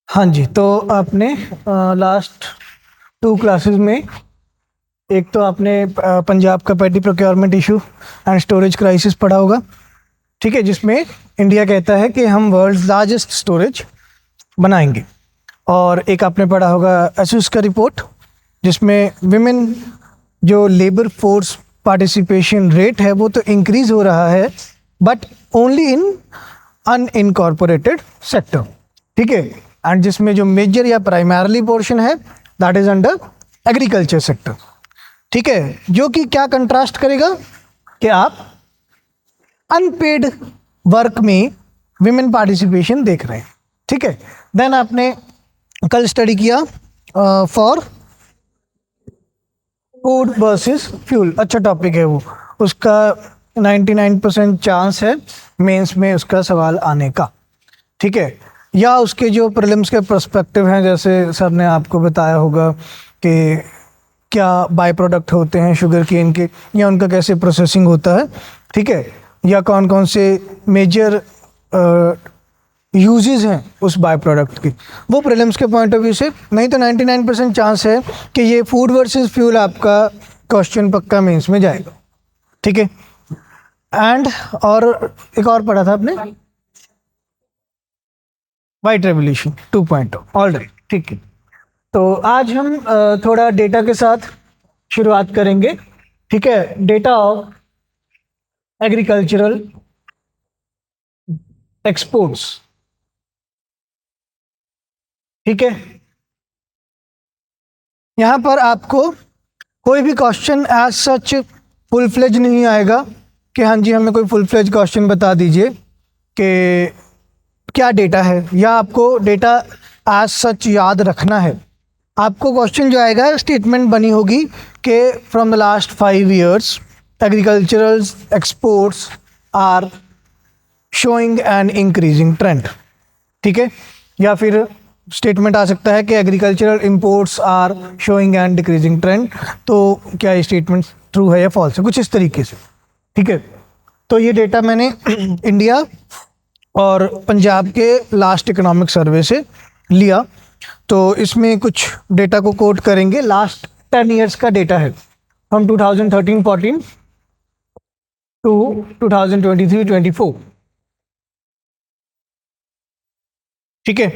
हाँ जी, तो आपने लास्ट 2 क्लासेस में एक तो आपने पंजाब का paddy procurement issue and storage crisis पढ़ा होगा, ठीक है, जिसमें इंडिया कहता है कि हम वर्ल्ड लार्जेस्ट स्टोरेज बनाएंगे। और एक आपने पढ़ा होगा एसयूस का रिपोर्ट, जिसमें विमेन जो लेबर फोर्स पार्टिसिपेशन रेट है वो तो इंक्रीज हो रहा है, but only in unincorporated sector, ठीक है, एंड जिसमें जो मेजर या प्राइमरली पोर्शन है that is under agriculture sector, ठीक है, जो कि क्या कंट्रास्ट करेगा कि आप अनपेड वर्क में विमेन पार्टिसिपेशन देख रहे हैं, ठीक है। देन आपने कल स्टडी किया फॉर फूड वर्सेस फ्यूल, अच्छा टॉपिक है वो, उसका 99% चांस है मेंस में उसका सवाल आने का, ठीक है। या उसके जो प्रीलिम्स के पर्सपेक्टिव हैं, जैसे सर ने आपको बताया होगा कि क्या बाय प्रोडक्ट होते हैं शुगर केन के, या उनका कैसे प्रोसेसिंग होता है, ठीक है, या कौन कौन से मेजर यूजेस हैं उस बाय प्रोडक्ट की, वो प्रीलिम्स के पॉइंट ऑफ व्यू से। नहीं तो 99% चांस है कि ये फूड वर्सेस फ्यूल आपका क्वेश्चन पक्का मेंस में जाएगा, ठीक है। एंड और एक और पढ़ा था आपने वाइट रेवोल्यूशन 2.0, ऑल राइट, ठीक है। तो आज हम थोड़ा डेटा के साथ शुरुआत करेंगे, ठीक है, डेटा ऑफ एग्रीकल्चरल एक्सपोर्ट्स, ठीक है। यहाँ पर आपको कोई भी question as such full fledge नहीं आएगा कि हाँ जी हमें कोई फुल फ्लेज क्वेश्चन बता दीजिए कि क्या डेटा है, या आपको डेटा एज सच याद रखना है। आपको क्वेश्चन जो आएगा स्टेटमेंट बनी होगी कि from the last 5 years agricultural exports are showing an increasing trend, ठीक है, या फिर स्टेटमेंट आ सकता है कि agricultural imports are showing an decreasing trend. तो क्या ये स्टेटमेंट ट्रू है या फॉल्स है, कुछ इस तरीके से, ठीक है। तो ये डेटा मैंने इंडिया और पंजाब के लास्ट इकोनॉमिक सर्वे से लिया, तो इसमें कुछ डेटा को कोट करेंगे। लास्ट 10 years का डेटा है, फ्रॉम 2013-14 टू 2023-24, ठीक है,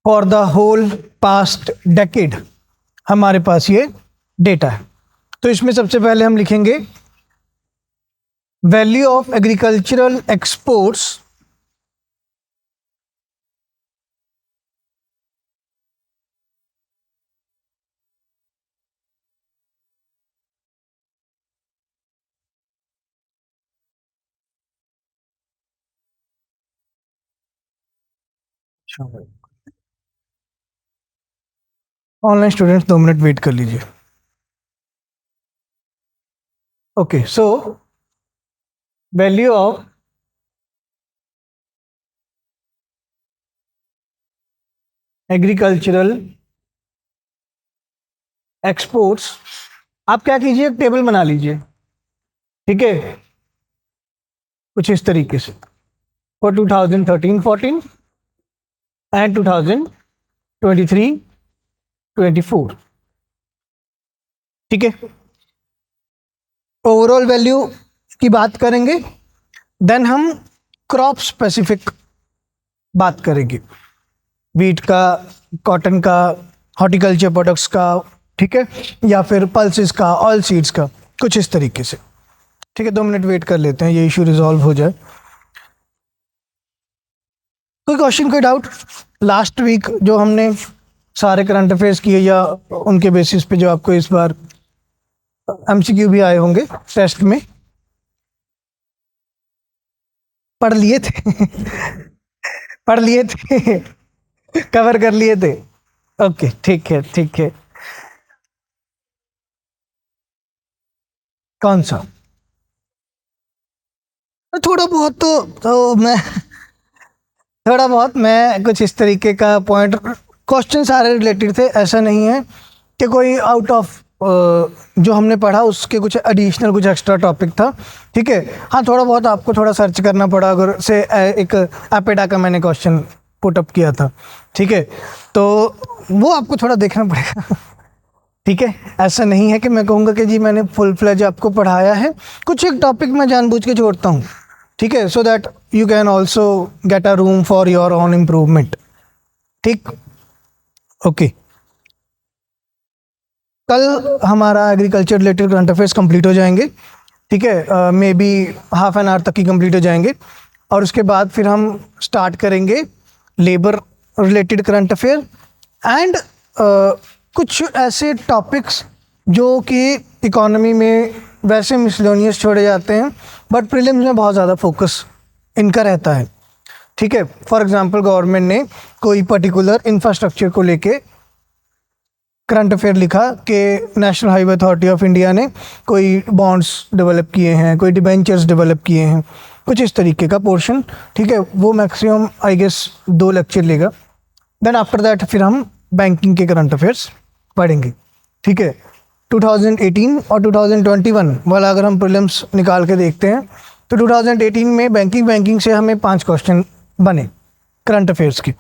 for the whole past decade हमारे पास ये डेटा है। तो इसमें सबसे पहले हम लिखेंगे value of agricultural exports online students 2 minute wait कर लीजिए। Okay, so value of agricultural exports, आप क्या कीजिए, एक टेबल बना लीजिए, ठीक है, कुछ इस तरीके से, फॉर 2013-14 एंड 2023-24, ठीक है। ओवरऑल वैल्यू की बात करेंगे, देन हम क्रॉप स्पेसिफिक बात करेंगे, वीट का, कॉटन का, हॉर्टिकल्चर प्रोडक्ट्स का, ठीक है, या फिर पल्सेस का, ऑयल सीड्स का, कुछ इस तरीके से, ठीक है। 2 मिनट वेट कर लेते हैं, ये इशू रिजॉल्व हो जाए। कोई क्वेश्चन, कोई डाउट? लास्ट वीक जो हमने सारे करंट अफेयर्स किए, या उनके बेसिस पे जो आपको इस बार एमसीक्यू भी आए होंगे टेस्ट में, पढ़ लिए थे? पढ़ लिए थे, कवर कर लिए थे? ओके, ठीक है, ठीक है। कौन सा? थोड़ा बहुत तो मैं थोड़ा बहुत मैं कुछ इस तरीके का पॉइंट, क्वेश्चन सारे रिलेटेड थे, ऐसा नहीं है कि कोई आउट ऑफ जो हमने पढ़ा उसके कुछ एडिशनल कुछ एक्स्ट्रा टॉपिक था, ठीक है। हाँ, थोड़ा बहुत आपको थोड़ा सर्च करना पड़ा, अगर से एक एपेडा का मैंने क्वेश्चन पुट अप किया था, ठीक है। तो वो आपको थोड़ा देखना पड़ेगा, ठीक है। ऐसा नहीं है कि मैं कहूँगा कि जी मैंने फुल फ्लेज आपको पढ़ाया है, कुछ एक टॉपिक मैं जानबूझ के छोड़ता हूँ, ठीक है, so that you can also get a room for your own improvement, ठीक। ओके, कल हमारा agriculture related current affairs complete हो जाएंगे, ठीक है, may be half an hour तक ही कंप्लीट हो जाएंगे, और उसके बाद फिर हम स्टार्ट करेंगे labour related current affair and कुछ ऐसे टॉपिक्स जो कि इकोनॉमी में वैसे मिसलेनियस छोड़े जाते हैं बट प्रीलिम्स में बहुत ज़्यादा फोकस इनका रहता है, ठीक है। फॉर एग्जांपल गवर्नमेंट ने कोई पर्टिकुलर इंफ्रास्ट्रक्चर को लेके करंट अफेयर लिखा कि national highway authority of India ने कोई बॉन्ड्स डेवलप किए हैं, कोई डिबेंचर्स डेवलप किए हैं, कुछ इस तरीके का पोर्शन, ठीक है। वो मैक्सिमम आई गेस 2 लेक्चर लेगा। देन आफ्टर दैट फिर हम बैंकिंग के करंट अफेयर्स पढ़ेंगे, ठीक है। 2018 और 2021 वाला अगर हम प्रीलिम्स निकाल के देखते हैं तो 2018 में बैंकिंग से हमें 5 क्वेश्चन बने करंट अफेयर्स के,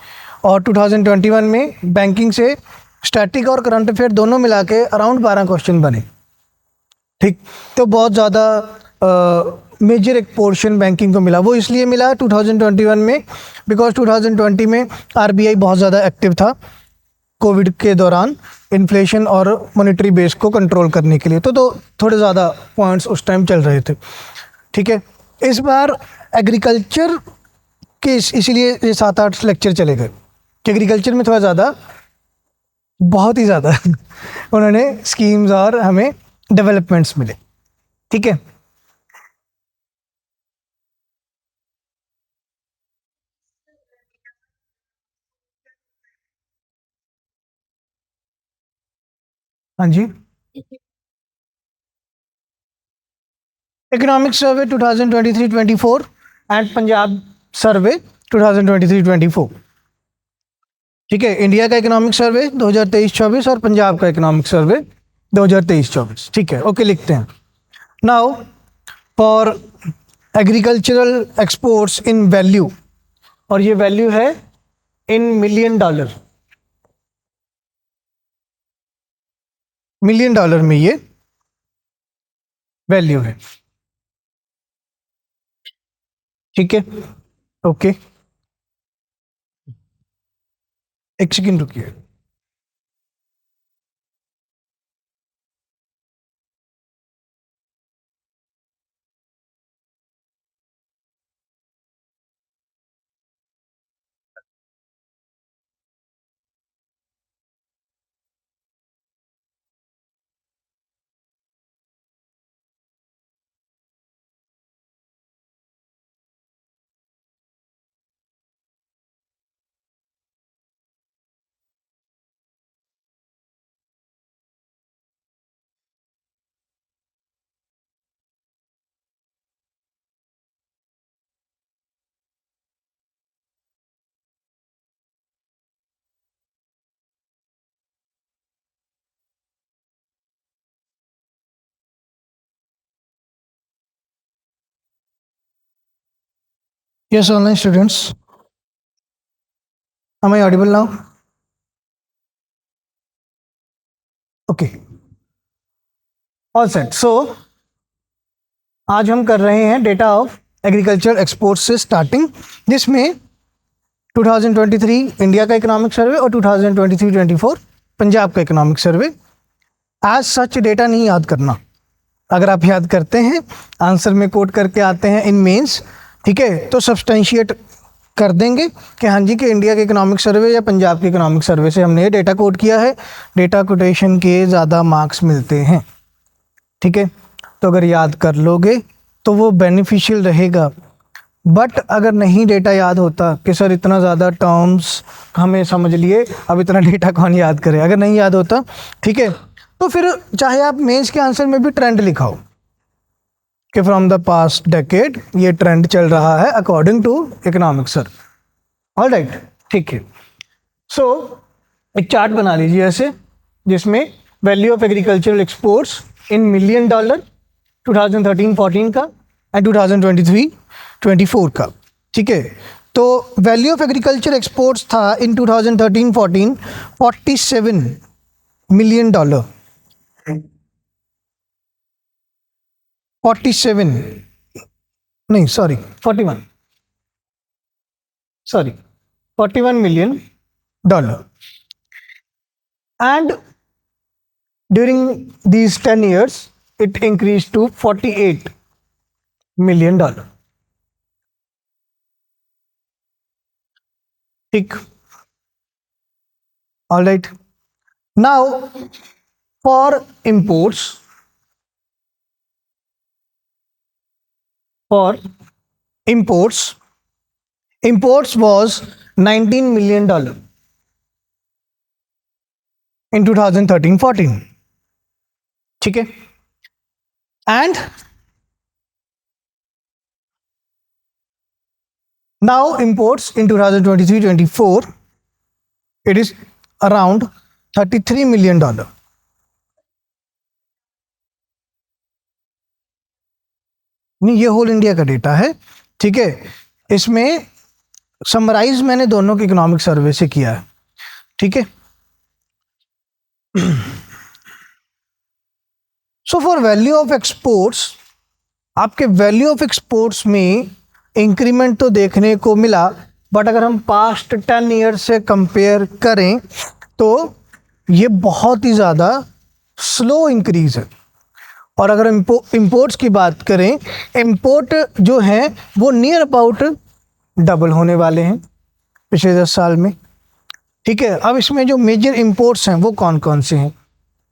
और 2021 में बैंकिंग से स्टैटिक और करंट अफेयर दोनों मिला के अराउंड 12 क्वेश्चन बने, ठीक। तो बहुत ज़्यादा मेजर एक पोर्शन बैंकिंग को मिला। वो इसलिए मिला 2021 में बिकॉज 2020 में आरबीआई बहुत ज़्यादा एक्टिव था कोविड के दौरान इन्फ्लेशन और मॉनेटरी बेस को कंट्रोल करने के लिए, तो थोड़े ज़्यादा पॉइंट्स उस टाइम चल रहे थे, ठीक है। इस बार एग्रीकल्चर के इसीलिए ये 7-8 लेक्चर चले गए कि एग्रीकल्चर में थोड़ा ज़्यादा, बहुत ही ज़्यादा उन्होंने स्कीम्स और हमें डेवलपमेंट्स मिले, ठीक है। हाँ जी, इकोनॉमिक सर्वे 2023-24 एंड पंजाब सर्वे 2023-24, ठीक है। इंडिया का इकोनॉमिक सर्वे 2023-24 और पंजाब का इकोनॉमिक सर्वे 2023-24, ठीक है। ओके, लिखते हैं। Now for agricultural exports in value, और ये वैल्यू है इन $1 मिलियन, $1 मिलियन में ये वैल्यू है, ठीक है। ओके, एक सेकेंड रुकिए। Yes, online students. Am I audible now? Okay. All set. So, आज हम कर रहे हैं डेटा ऑफ एग्रीकल्चर एक्सपोर्ट से स्टार्टिंग, जिसमें 2023 इंडिया का इकोनॉमिक सर्वे और 2023-24 पंजाब का economic survey. As such data नहीं याद करना, अगर आप याद करते हैं आंसर में कोट करके आते हैं इन मेंस, ठीक है, तो सब्सटेंशिएट कर देंगे कि हाँ जी कि इंडिया के इकोनॉमिक सर्वे या पंजाब के इकोनॉमिक सर्वे से हमने ये डेटा कोट किया है। डेटा कोटेशन के ज़्यादा मार्क्स मिलते हैं, ठीक है। तो अगर याद कर लोगे तो वो बेनिफिशियल रहेगा, बट अगर नहीं डेटा याद होता कि सर इतना ज़्यादा टर्म्स हमें समझ लिए, अब इतना डेटा कौन याद करे, अगर नहीं याद होता, ठीक है, तो फिर चाहे आप मेंस के आंसर में भी ट्रेंड लिखाओ कि फ्रॉम द पास्ट डेकेड ये ट्रेंड चल रहा है according to economic survey, alright, ठीक है। सो एक चार्ट बना लीजिए ऐसे, जिसमें value of agricultural exports in $1 million 2013-14 का एंड 2023-24 का, ठीक है। तो वैल्यू ऑफ एग्रीकल्चर एक्सपोर्ट्स था इन 2013-14 $47 मिलियन, 47 नहीं sorry 41 sorry $41 million, and during these 10 years it increased to $48 million. ठीक. All right. Now for imports, imports was $19 million in 2013-14. ठीक है. And now imports in 2023-24, it is around $33 million. नहीं, ये whole India का data है. ठीक है. इसमें समराइज मैंने दोनों के इकोनॉमिक सर्वे से किया है. ठीक है. So for value of exports, आपके वैल्यू ऑफ एक्सपोर्ट्स में इंक्रीमेंट तो देखने को मिला, बट अगर हम पास्ट 10 ईयर से कंपेयर करें तो ये बहुत ही ज़्यादा स्लो इंक्रीज है. और अगर इंपोर्ट्स की बात करें, इंपोर्ट जो हैं वो नियर अबाउट डबल होने वाले हैं पिछले 10 साल में. ठीक है. अब इसमें जो मेजर इंपोर्ट्स हैं वो कौन कौन से हैं?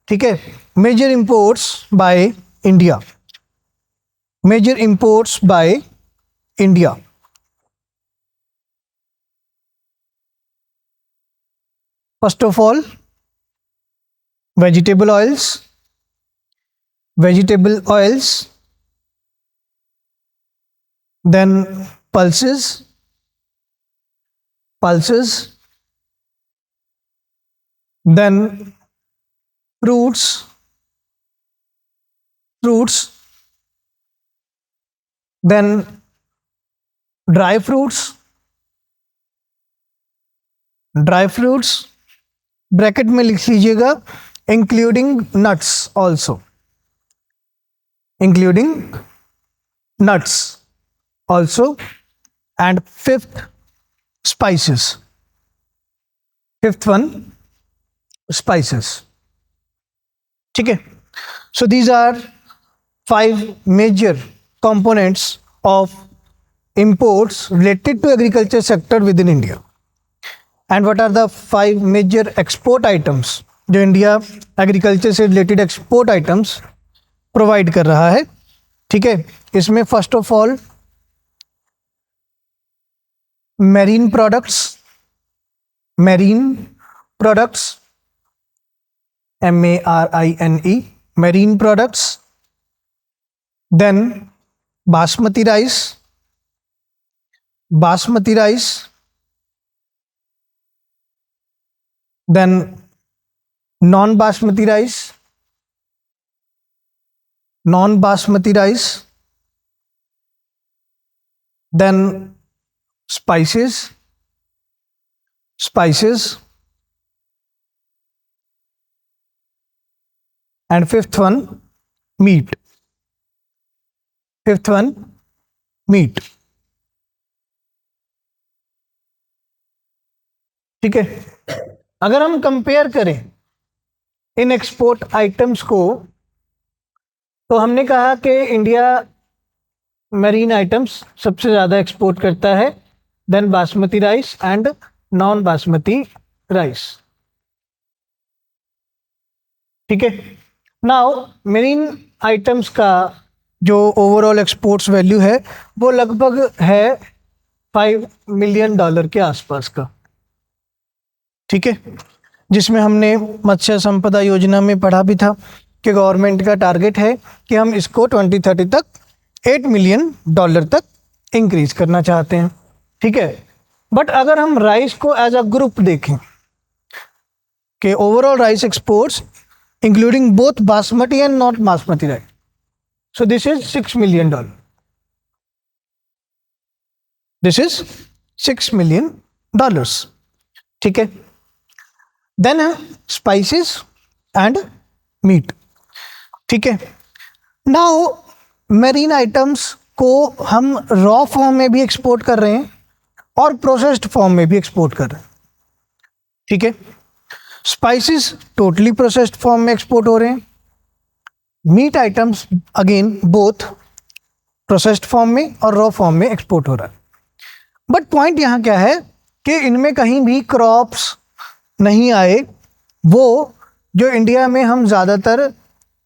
ठीक है. Major imports by India, major imports by India. First of all vegetable oils, then pulses, then fruits, then dry fruits, bracket में लिख लीजिएगा, including nuts also, and fifth one spices. ठीक है. So these are 5 major components of imports related to agriculture sector within India. And what are the 5 major export items जो India agriculture से related export items provide कर रहा है? ठीक है. इसमें first of all marine products, MARINE, marine products. Then basmati rice, then non-basmati rice, then spices, and fifth one meat. ठीक है. अगर हम कंपेयर करें इन एक्सपोर्ट आइटम्स को, तो हमने कहा कि इंडिया मैरीन आइटम्स सबसे ज़्यादा एक्सपोर्ट करता है, then basmati rice and non basmati rice. ठीक है. नाउ मैरीन आइटम्स का जो ओवरऑल एक्सपोर्ट्स वैल्यू है वो लगभग है $5 मिलियन के आसपास का. ठीक है. जिसमें हमने मत्स्य संपदा योजना में पढ़ा भी था कि गवर्नमेंट का टारगेट है कि हम इसको 2030 तक $8 मिलियन तक इंक्रीज करना चाहते हैं. ठीक है. बट अगर हम राइस को एज अ ग्रुप देखें कि overall rice exports including both basmati and not basmati rice, so this is $6 million. $6 million. ठीक है. देन है स्पाइसेस एंड मीट. ठीक है. नाउ मेरीन आइटम्स को हम रॉ फॉर्म में भी एक्सपोर्ट कर रहे हैं और प्रोसेस्ड फॉर्म में भी एक्सपोर्ट कर रहे हैं. ठीक है. स्पाइसेस टोटली प्रोसेस्ड फॉर्म में एक्सपोर्ट हो रहे हैं. Meat items again both processed form में और रॉ फॉर्म में एक्सपोर्ट हो रहा है. बट पॉइंट यहाँ क्या है कि इनमें कहीं भी क्रॉप्स नहीं आए वो जो इंडिया में हम ज़्यादातर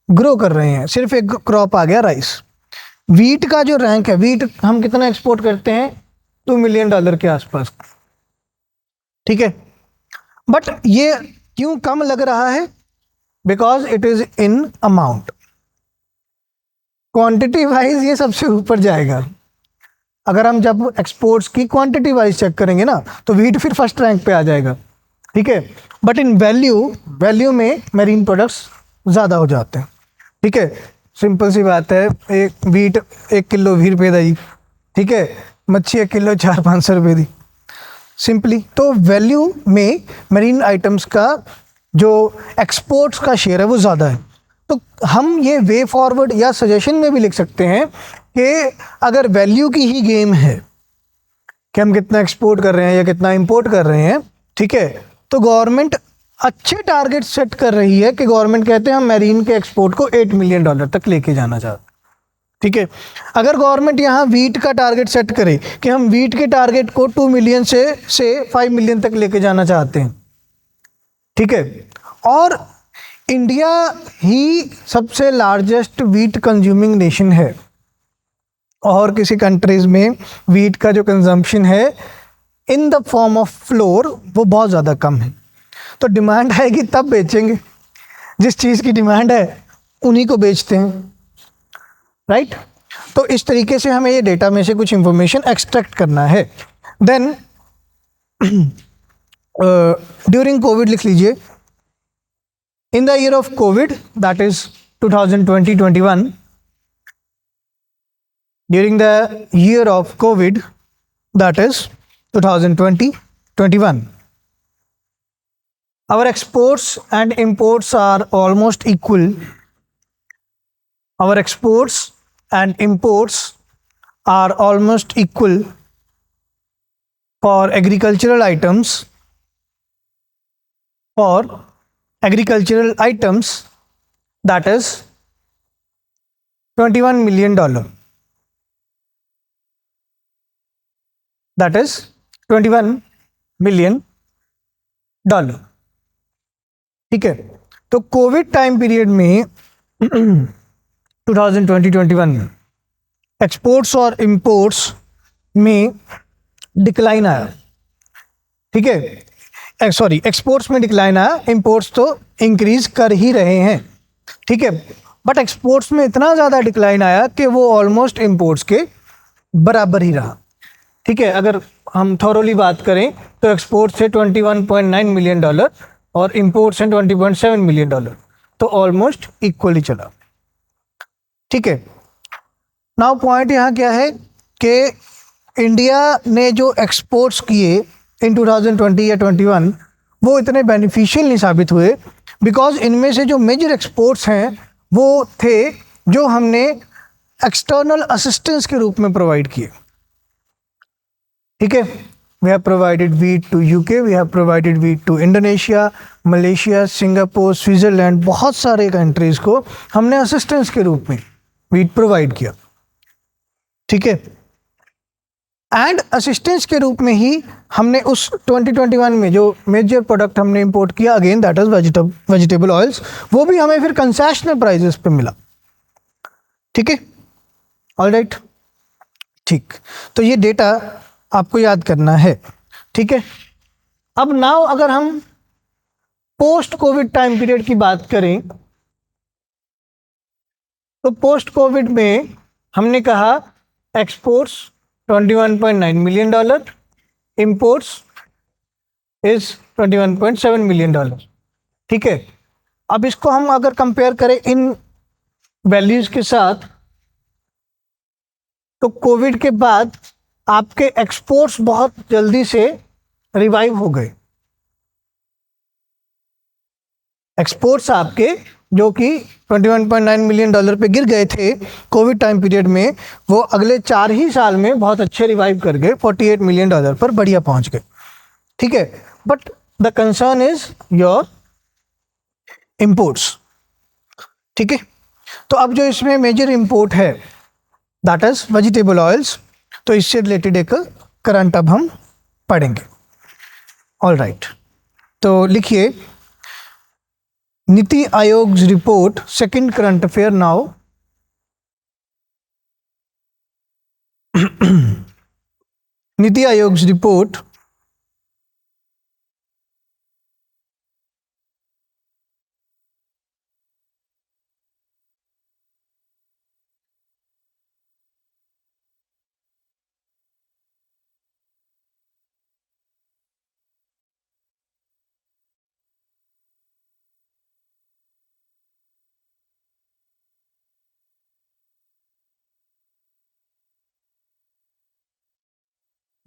ग्रो कर रहे हैं. सिर्फ एक क्रॉप आ गया राइस. वीट का जो रैंक है, वीट हम कितना एक्सपोर्ट करते हैं, $2 million के आसपास. ठीक है. बट ये क्यों कम लग रहा है? Because it is in amount. Quantity wise ये सबसे ऊपर जाएगा. अगर हम जब एक्सपोर्ट्स की क्वांटिटी वाइज चेक करेंगे ना तो वीट फिर फर्स्ट रैंक पे आ जाएगा. ठीक है. बट इन वैल्यू में मेरीन प्रोडक्ट्स ज़्यादा हो जाते हैं. ठीक है. सिंपल सी बात है, एक वीट 1 किलो 20 रुपये दी. ठीक है. मच्छी 1 किलो 400-500 रुपये दी. सिंपली तो वैल्यू में मेरीन आइटम्स का जो एक्सपोर्ट्स का शेयर है वो ज़्यादा है. तो हम ये वे फॉरवर्ड या सजेशन में भी लिख सकते हैं कि अगर वैल्यू की ही गेम है कि हम कितना एक्सपोर्ट कर रहे हैं या कितना इंपोर्ट कर रहे हैं, ठीक है, तो गवर्नमेंट अच्छे टारगेट सेट कर रही है कि गवर्नमेंट कहते हैं हम मैरीन के एक्सपोर्ट को $8 million तक लेके जाना चाहते हैं. ठीक है. अगर गवर्नमेंट यहाँ वीट का टारगेट सेट करे कि हम वीट के टारगेट को 2 मिलियन से 5 मिलियन तक लेके जाना चाहते हैं. ठीक है. और इंडिया ही सबसे लार्जेस्ट वीट कंज्यूमिंग नेशन है और किसी कंट्रीज़ में वीट का जो कंजम्पशन है in the form of floor वो बहुत ज़्यादा कम है. तो डिमांड आएगी तब बेचेंगे. जिस चीज़ की डिमांड है उन्हीं को बेचते हैं. राइट. तो इस तरीके से हमें ये डेटा में से कुछ इंफॉर्मेशन एक्सट्रैक्ट करना है. देन ड्यूरिंग कोविड लिख लीजिए. In the year of Covid, that is 2020-21, during the year of COVID, that is 2020-21, our exports and imports are almost equal. Our exports and imports are almost equal for agricultural items. For agricultural items, that is $21 million. That is $21 million. ठीक है. तो Covid time period में 2020-21 में exports और imports में decline आया. ठीक है. सॉरी, एक्सपोर्ट्स में डिक्लाइन आया, इंपोर्ट्स तो इंक्रीज कर ही रहे हैं. ठीक है. बट एक्सपोर्ट्स में इतना ज़्यादा डिक्लाइन आया कि वो ऑलमोस्ट इंपोर्ट्स के बराबर ही रहा. ठीक है. अगर हम थॉरोली बात करें तो एक्सपोर्ट से $21.9 मिलियन और इंपोर्ट से $20.7 मिलियन, तो ऑलमोस्ट इक्वली चला. ठीक है. नाउ पॉइंट यहाँ क्या है कि इंडिया ने जो एक्सपोर्ट्स किए इन 2020 या 21 वो इतने बेनिफिशियल नहीं साबित हुए, बिकॉज इनमें से जो मेजर एक्सपोर्ट्स हैं वो थे जो हमने एक्सटर्नल असिस्टेंस के रूप में प्रोवाइड किए. ठीक है. We have provided wheat to UK, we have provided wheat to Indonesia, Malaysia, Singapore, Switzerland, बहुत सारे कंट्रीज़ को हमने असिस्टेंस के रूप में वीट प्रोवाइड किया. ठीक है. एंड असिस्टेंस के रूप में ही हमने उस 2021 में जो मेजर प्रोडक्ट हमने इंपोर्ट किया, again that is vegetable oils, वो भी हमें फिर कंसेशनल प्राइजेस पे मिला. ठीक है. All right. ठीक. तो ये डेटा आपको याद करना है. ठीक है. अब नाउ अगर हम पोस्ट कोविड टाइम पीरियड की बात करें तो पोस्ट कोविड में हमने कहा exports $21.9 million, imports is $21.7 million. ठीक है. अब इसको हम अगर कंपेयर करें इन वैल्यूज के साथ तो कोविड के बाद आपके एक्सपोर्ट्स बहुत जल्दी से रिवाइव हो गए। एक्सपोर्ट्स आपके जो कि 21.9 मिलियन डॉलर पे गिर गए थे कोविड टाइम पीरियड में, वो अगले 4 ही साल में बहुत अच्छे रिवाइव कर गए, 48 मिलियन डॉलर पर बढ़िया पहुंच गए। ठीक है, but the concern is your imports. ठीक है, तो अब जो इसमें मेजर इंपोर्ट है दैट इज वेजिटेबल ऑयल्स, तो इससे रिलेटेड एक करंट अब हम पढ़ेंगे। ऑल राइट, तो लिखिए NITI Aayog report second current affair now. NITI Aayog report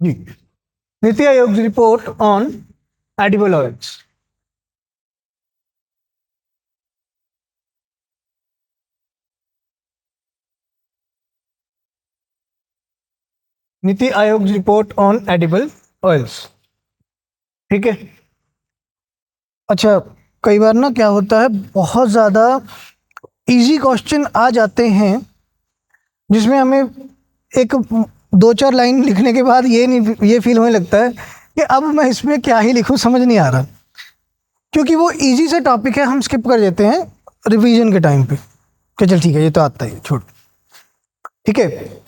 ji, NITI Aayog report on edible oils. NITI Aayog report on edible oils. ठीक है, अच्छा कई बार ना क्या होता है, बहुत ज़्यादा इजी क्वेश्चन आ जाते हैं जिसमें हमें एक 2-4 लाइन लिखने के बाद ये फील होने लगता है कि अब मैं इसमें क्या ही लिखूं, समझ नहीं आ रहा, क्योंकि वो इजी से टॉपिक है, हम स्किप कर देते हैं रिवीजन के टाइम पे कि चल ठीक है ये तो आता ही छोड़। ठीक है,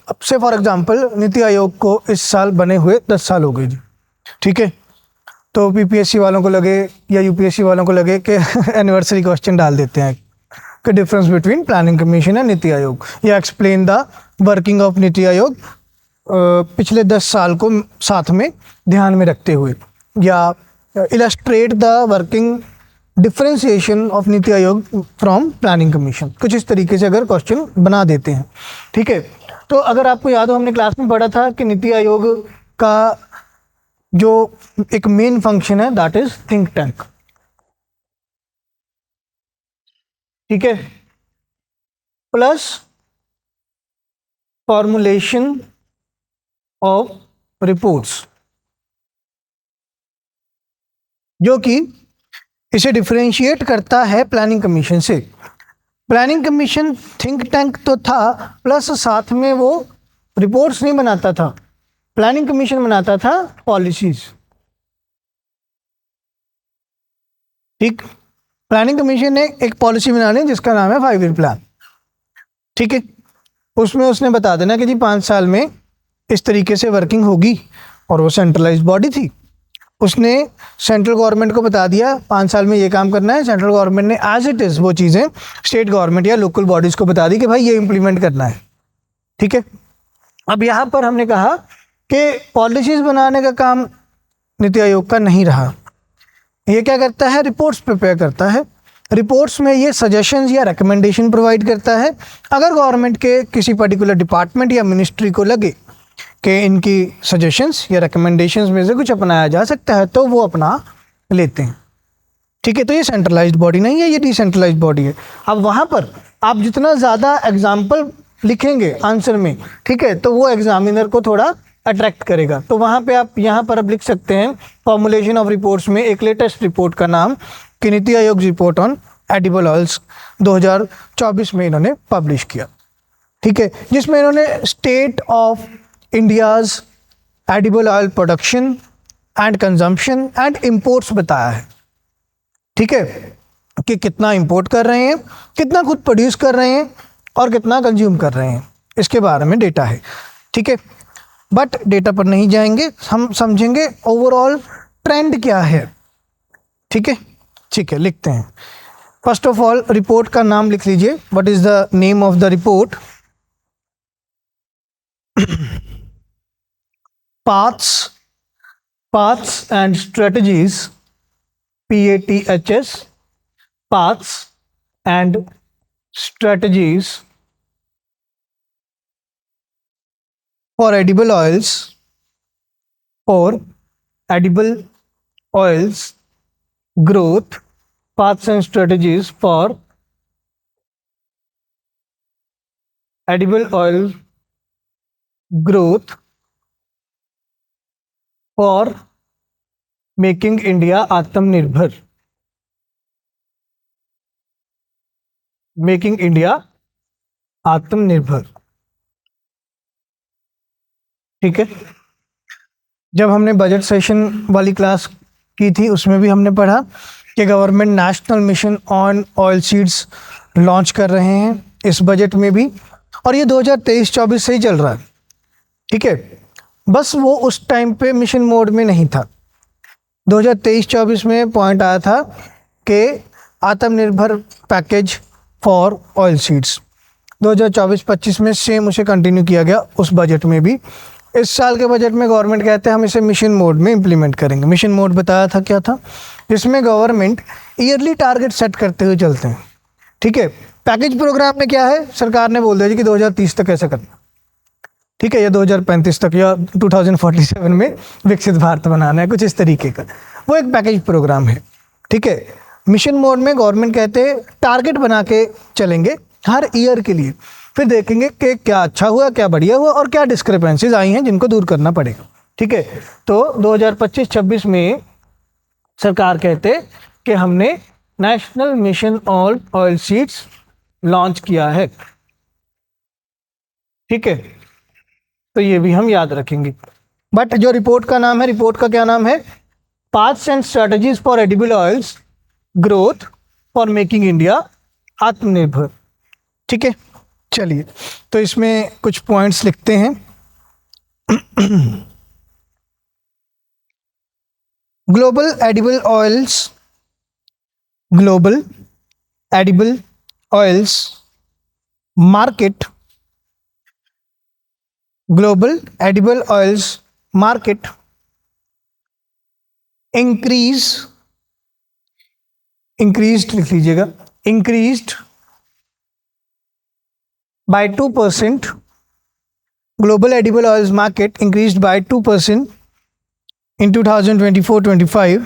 अब से फॉर एग्जांपल नीति आयोग को इस साल बने हुए 10 साल हो गए जी। ठीक है, तो पीपीएससी वालों को लगे या यूपीएससी वालों को लगे कि एनिवर्सरी क्वेश्चन डाल देते हैं कि difference between planning commission and NITI Aayog, या explain the working of NITI Aayog पिछले 10 साल को साथ में ध्यान में रखते हुए, या illustrate the working differentiation of NITI Aayog from planning commission, कुछ इस तरीके से अगर क्वेश्चन बना देते हैं। ठीक है, तो अगर आपको याद हो हमने क्लास में पढ़ा था कि नीति आयोग का जो एक मेन फंक्शन है दैट इज थिंक टैंक। ठीक है, प्लस फॉर्मुलेशन ऑफ रिपोर्ट्स, जो कि इसे डिफरेंशिएट करता है प्लानिंग कमीशन से। प्लानिंग कमीशन थिंक टैंक तो था, प्लस साथ में वो रिपोर्ट्स नहीं बनाता था, प्लानिंग कमीशन बनाता था पॉलिसीज। ठीक, प्लानिंग कमीशन ने एक पॉलिसी बनानी जिसका नाम है 5 ईयर प्लान। ठीक है, उसमें उसने बता देना कि जी 5 साल में इस तरीके से वर्किंग होगी, और वो सेंट्रलाइज्ड बॉडी थी। उसने सेंट्रल गवर्नमेंट को बता दिया 5 साल में ये काम करना है, सेंट्रल गवर्नमेंट ने एज इट इज़ वो चीज़ें स्टेट गवर्नमेंट या लोकल बॉडीज़ को बता दी कि भाई ये इम्प्लीमेंट करना है। ठीक है, अब यहाँ पर हमने कहा कि पॉलिसीज़ बनाने का काम नीति आयोग का नहीं रहा, ये क्या करता है, रिपोर्ट्स प्रिपेयर करता है। रिपोर्ट्स में ये सजेशंस या रिकमेंडेशन प्रोवाइड करता है। अगर गवर्नमेंट के किसी पर्टिकुलर डिपार्टमेंट या मिनिस्ट्री को लगे कि इनकी सजेशंस या रिकमेंडेशंस में से कुछ अपनाया जा सकता है तो वो अपना लेते हैं। ठीक है, तो ये सेंट्रलाइज्ड बॉडी नहीं है, ये डिसेंट्रलाइज्ड बॉडी है। अब वहाँ पर आप जितना ज़्यादा एग्जाम्पल लिखेंगे आंसर में, ठीक है, तो वो एग्जामिनर को थोड़ा अट्रैक्ट करेगा। तो वहाँ पे आप यहाँ पर अब लिख सकते हैं फॉर्मुलेशन ऑफ रिपोर्ट्स में एक लेटेस्ट रिपोर्ट का नाम कि NITI Aayog report on edible oils 2024 में इन्होंने पब्लिश किया। ठीक है, जिसमें इन्होंने state of India's edible oil production and consumption and imports बताया है। ठीक है, कि कितना इंपोर्ट कर रहे हैं, कितना खुद प्रोड्यूस कर रहे हैं और कितना कंज्यूम कर रहे हैं, इसके बारे में डेटा है। ठीक है, बट डेटा पर नहीं जाएंगे, हम समझेंगे ओवरऑल ट्रेंड क्या है। ठीक है, ठीक है, लिखते हैं। फर्स्ट ऑफ ऑल रिपोर्ट का नाम लिख लीजिए, what is the name of the report. paths and strategies, PATHS, paths and strategies for edible oils for edible oils growth paths and strategies for edible oil growth for making India आत्मनिर्भर, making India आत्मनिर्भर। ठीक है, जब हमने budget session वाली class की थी उसमें भी हमने पढ़ा कि government national mission on oil seeds launch कर रहे हैं इस बजट में भी, और ये 2023-24 से ही चल रहा है। ठीक है, बस वो उस टाइम पे मिशन मोड में नहीं था। 2023-24 में पॉइंट आया था कि आत्मनिर्भर पैकेज फॉर ऑयल सीड्स। 2024-25 में सेम उसे कंटिन्यू किया गया उस बजट में भी। इस साल के बजट में गवर्नमेंट कहते हैं हम इसे मिशन मोड में इम्प्लीमेंट करेंगे। मिशन मोड बताया था क्या था, जिसमें गवर्नमेंट ईयरली टारगेट सेट करते हुए चलते हैं। ठीक है, पैकेज प्रोग्राम में क्या है, सरकार ने बोल दिया जी कि 2030 तक ऐसा करना। ठीक है, या 2035 तक या 2047 में विकसित भारत बनाना है, कुछ इस तरीके का वो एक पैकेज प्रोग्राम है। ठीक है, मिशन मोड में गवर्नमेंट कहते हैं टारगेट बना के चलेंगे हर ईयर के लिए, फिर देखेंगे कि क्या अच्छा हुआ, क्या बढ़िया हुआ और क्या डिस्क्रिपेंसीज आई हैं जिनको दूर करना पड़ेगा। ठीक है, तो 2025-26 में सरकार कहते कि हमने national mission on oil seeds launch किया है। ठीक है, तो ये भी हम याद रखेंगे। बट जो रिपोर्ट का नाम है, रिपोर्ट का क्या नाम है, paths and strategies for edible oils growth for making India आत्मनिर्भर। ठीक है, चलिए तो इसमें कुछ पॉइंट्स लिखते हैं। Global edible oils, global edible oils market, global edible oils market increased लिख लीजिएगा, increased by 2%, global edible oils market increased by 2% in 2024-25.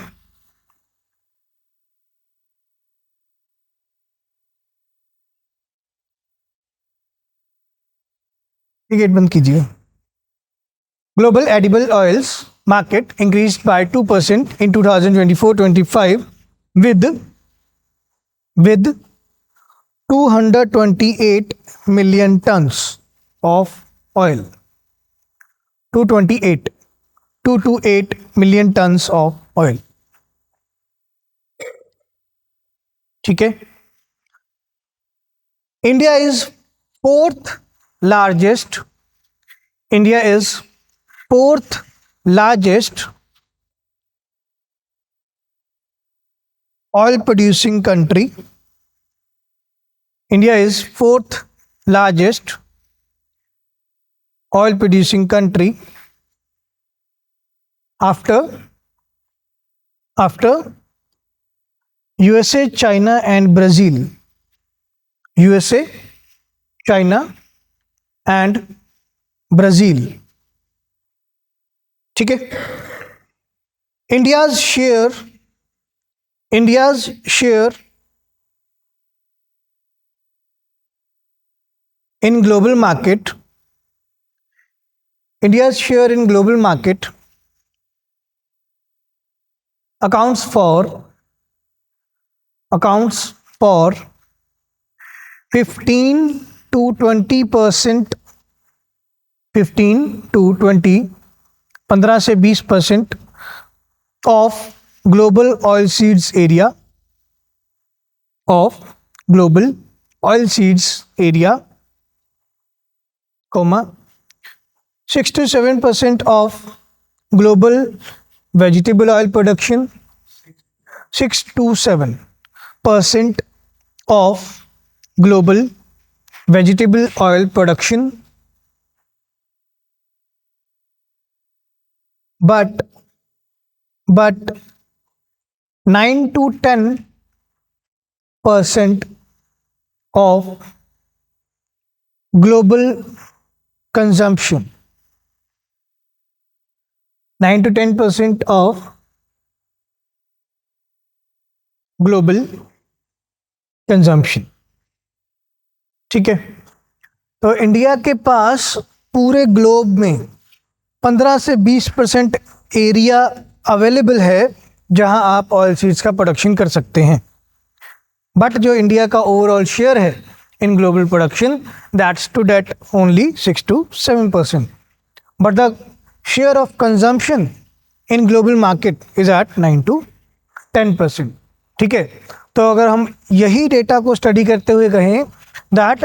Ticket बंद कीजिए। Global edible oils market increased by 2% in 2024-25 with 228 million tons of oil. 228 million tons of oil. ठीक है, India is fourth largest oil producing country. India is fourth largest oil producing country after USA, China and Brazil. USA, China and Brazil. ठीक है, India's share in global market, India's share in global market accounts for 15 to 20%, 15 to 20, 15 से 20% of global oil seeds area, of global oil seeds area, comma 6 to 7% of global vegetable oil production, 6 to 7% of global vegetable oil production, but 9 to 10% of global consumption, 9 to 10% of global consumption. ठीक है, तो India के पास पूरे globe में 15 से 20% area available है जहां आप ऑयल सीड्स का प्रोडक्शन कर सकते हैं, बट जो इंडिया का ओवरऑल शेयर है in global production that's to date only 6 to 7%, but the share of consumption in global market is at 9 to 10%। ठीक है, तो अगर हम यही डेटा को स्टडी करते हुए कहें दैट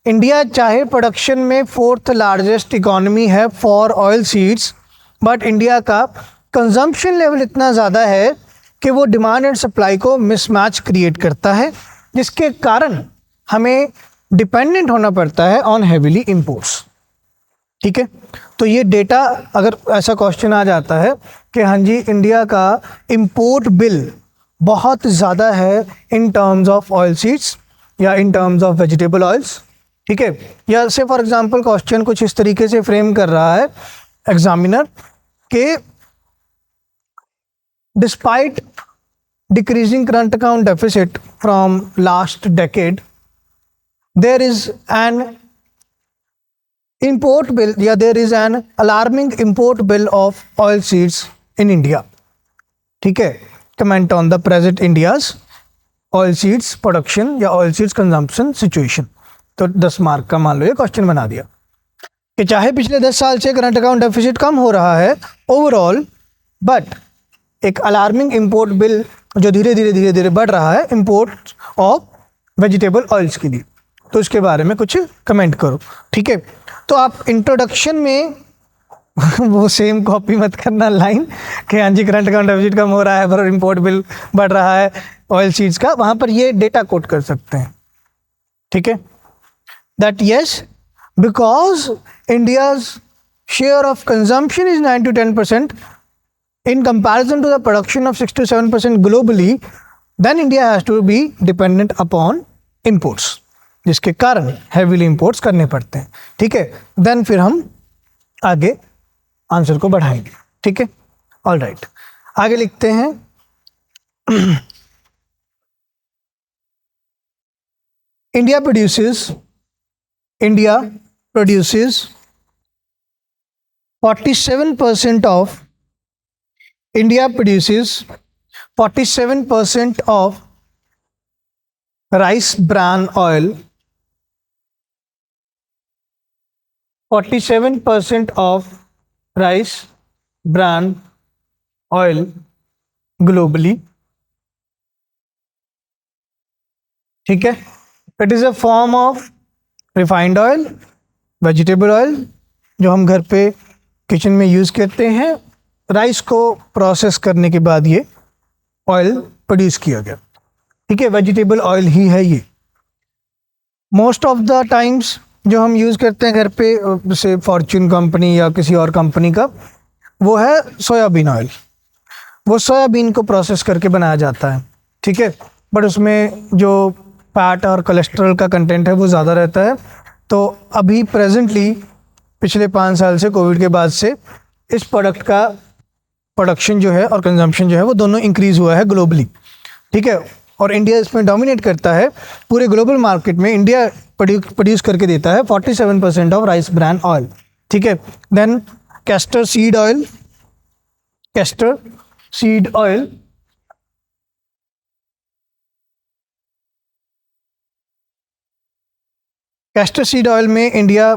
इंडिया चाहे प्रोडक्शन में 4th लार्जेस्ट इकोनॉमी है for oil seeds, but India का कंजम्पशन लेवल इतना ज़्यादा है कि वो डिमांड एंड सप्लाई को मिसमैच क्रिएट करता है, जिसके कारण हमें डिपेंडेंट होना पड़ता है ऑन हेविली इंपोर्ट्स। ठीक है, तो ये डेटा अगर ऐसा क्वेश्चन आ जाता है कि हाँ जी इंडिया का इंपोर्ट बिल बहुत ज़्यादा है in terms of oil seeds या in terms of vegetable oils, ठीक है, या से फॉर एग्जांपल क्वेश्चन कुछ इस तरीके से फ्रेम कर रहा है एग्जामिनर के despite decreasing current account deficit from last decade there is an import bill, yeah, there is an alarming import bill of oil seeds in India। ठीक है, comment on the present India's oil seeds production या oil seeds consumption situation। तो 10 mark का मान लो ये question बना दिया कि चाहे पिछले 10 साल से करंट अकाउंट डेफिसिट कम हो रहा है ओवरऑल, बट एक अलार्मिंग इंपोर्ट बिल जो धीरे धीरे बढ़ रहा है इंपोर्ट ऑफ वेजिटेबल ऑयल्स के लिए, तो इसके बारे में कुछ कमेंट करो। ठीक है, तो आप इंट्रोडक्शन में वो सेम कॉपी मत करना लाइन कि हाँ जी करंट अकाउंट डेफिसिट कम हो रहा है पर इंपोर्ट बिल बढ़ रहा है ऑयल सीड्स का, वहाँ पर ये डेटा कोट कर सकते हैं। ठीक है, that yes because India's share of consumption is 9 to 10% in comparison to the production of 6 to 7% globally, then India has to be dependent upon imports, जिसके कारण हैवीली इंपोर्ट्स करने पड़ते हैं। ठीक है, देन फिर हम आगे आंसर को बढ़ाएंगे। ठीक है, ऑल राइट, आगे लिखते हैं India produces 47% of India produces 47% of rice bran oil, 47% of rice bran oil globally। ठीक है, it is a form of refined oil, vegetable oil जो हम घर पे किचन में यूज़ करते हैं, राइस को प्रोसेस करने के बाद ये ऑयल प्रोड्यूस किया गया। ठीक है, वेजिटेबल ऑयल ही है ये। मोस्ट ऑफ द टाइम्स जो हम यूज़ करते हैं घर पे जैसे फॉर्च्यून कंपनी या किसी और कंपनी का, वो है सोयाबीन ऑयल। वो सोयाबीन को प्रोसेस करके बनाया जाता है। ठीक है, बट उसमें जो फैट और कोलेस्ट्रॉल का कंटेंट है वो ज़्यादा रहता है। तो अभी प्रेजेंटली पिछले 5 साल से कोविड के बाद से इस प्रोडक्ट का प्रोडक्शन जो है और कंजम्पशन जो है वो दोनों इंक्रीज़ हुआ है ग्लोबली। ठीक है, और इंडिया इसमें डोमिनेट करता है। पूरे ग्लोबल मार्केट में इंडिया प्रोड्यूस करके देता है 47% ऑफ राइस ब्रान ऑयल। ठीक है, then castor seed oil, castor seed oil में इंडिया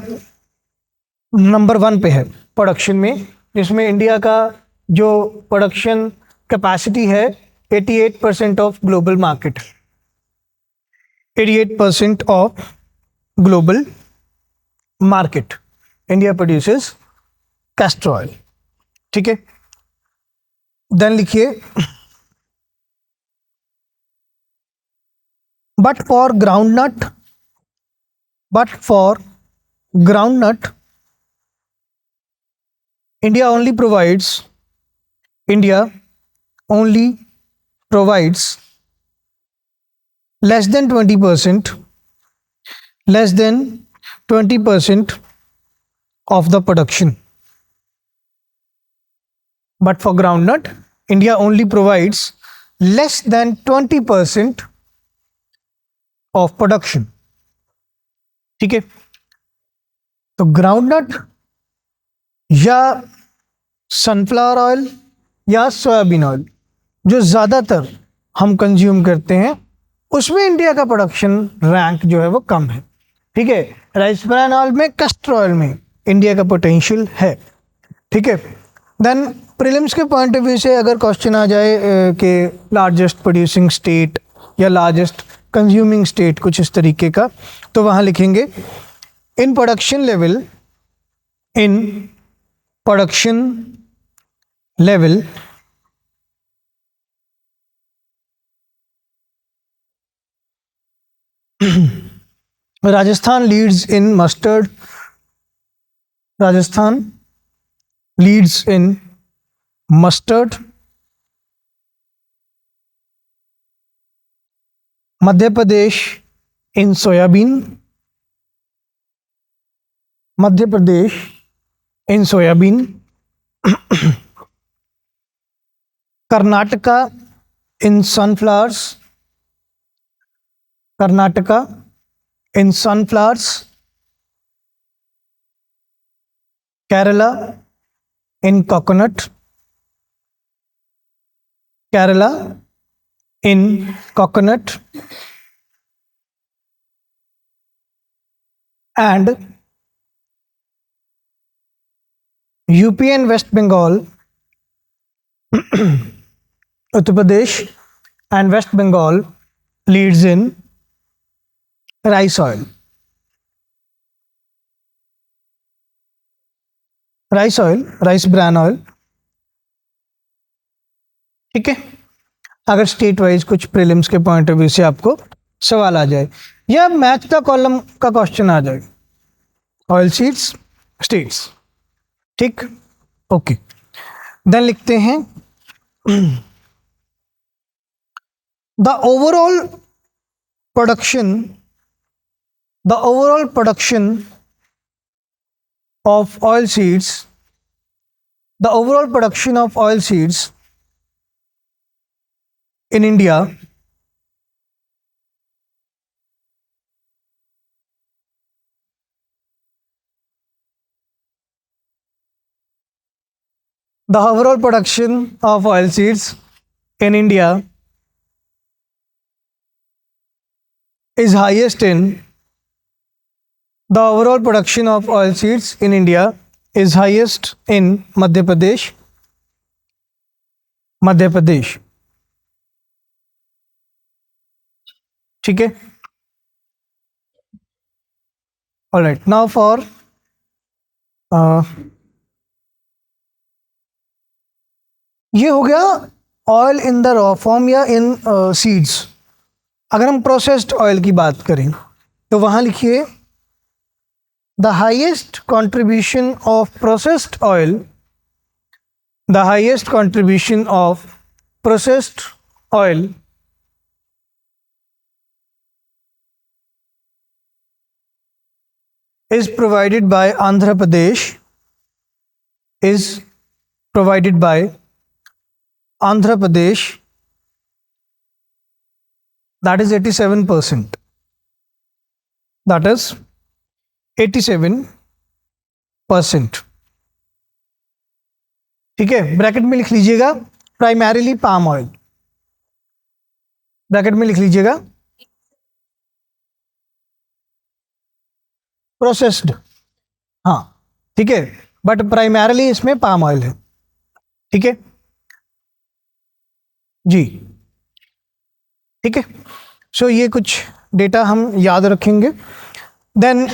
नंबर 1 पे है प्रोडक्शन में, जिसमें इंडिया का जो प्रोडक्शन कैपेसिटी है 88% of global market, 88% of global market India produces castor oil. ठीक है, देन लिखिए but for groundnut India only provides less than 20% of the production but for groundnut, India only provides less than 20% of production. ठीक है, तो groundnut या sunflower oil या soybean oil जो ज़्यादातर हम कंज्यूम करते हैं, उसमें इंडिया का प्रोडक्शन रैंक जो है वो कम है। ठीक है, राइस ब्रान ऑयल में, कैस्टर ऑयल में इंडिया का पोटेंशियल है। ठीक है, देन प्रीलिम्स के पॉइंट ऑफ व्यू से अगर क्वेश्चन आ जाए कि लार्जेस्ट प्रोड्यूसिंग स्टेट या लार्जेस्ट कंज्यूमिंग स्टेट, कुछ इस तरीके का, तो वहाँ लिखेंगे in production level, in production level Rajasthan leads in mustard, Rajasthan leads in mustard, Madhya Pradesh in soybean, Madhya Pradesh in soybean, Karnataka in sunflowers, Karnataka in sunflowers, Kerala in coconut, Kerala in coconut, and UP and West Bengal, Uttar Pradesh and West Bengal leads in rice oil, rice oil, rice bran oil। ठीक है, अगर state wise कुछ prelims के point of view से आपको सवाल आ जाए या मैच द कॉलम का क्वेश्चन आ जाए, ऑयल सीड्स स्टेट्स। ठीक, ओके, देन लिखते हैं the overall production, the overall production of oil seeds, the overall production of oil seeds in India the overall production of oil seeds in India is highest in, the overall production of oil seeds in India is highest in Madhya Pradesh, Madhya Pradesh। ठीक है, alright, now for ये हो गया oil in the raw form या इन seeds. अगर हम processed oil की बात करें तो वहाँ लिखिए the highest contribution of processed oil, the highest contribution of processed oil is provided by Andhra Pradesh, is provided by Andhra Pradesh, that is 87%, that is 87%। ठीक है, ब्रैकेट में लिख लीजिएगा प्राइमरीली पाम ऑयल, ब्रैकेट में लिख लीजिएगा processed, हाँ ठीक है, बट प्राइमरीली इसमें पाम ऑयल है। ठीक है जी, ठीक है, सो ये कुछ डेटा हम याद रखेंगे। देन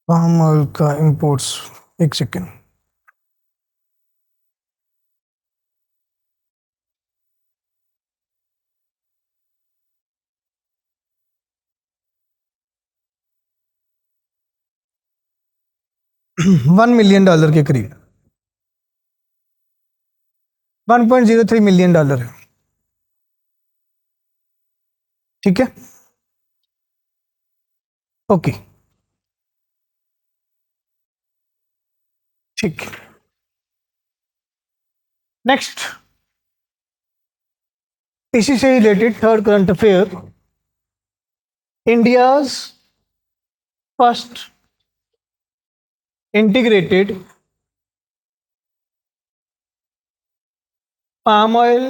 पाम ऑयल का इंपोर्ट्स, एक सेकेंड, $1 मिलियन के करीब, $1.03 मिलियन है। ठीक है, ओके, ठीक। नेक्स्ट, इसी से related third current affair, India's first integrated palm oil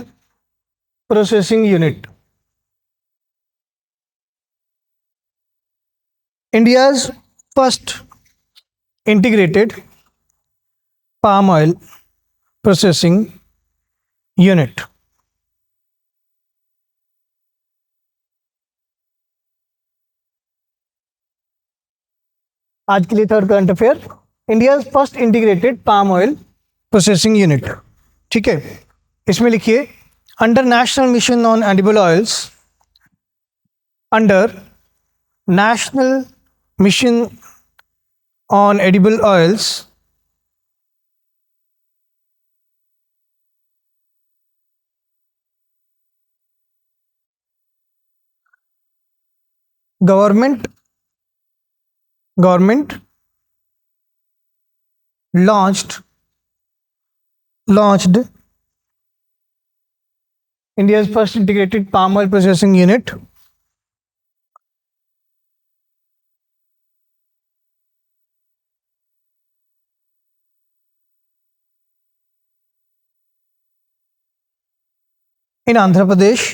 processing unit. India's first integrated palm oil processing unit. आज के लिए third current affair, India first integrated palm oil processing unit. ठीक है, इसमें लिखिए under national mission on edible oils, under national mission on edible oils, government launched India's first integrated palm oil processing unit in Andhra Pradesh.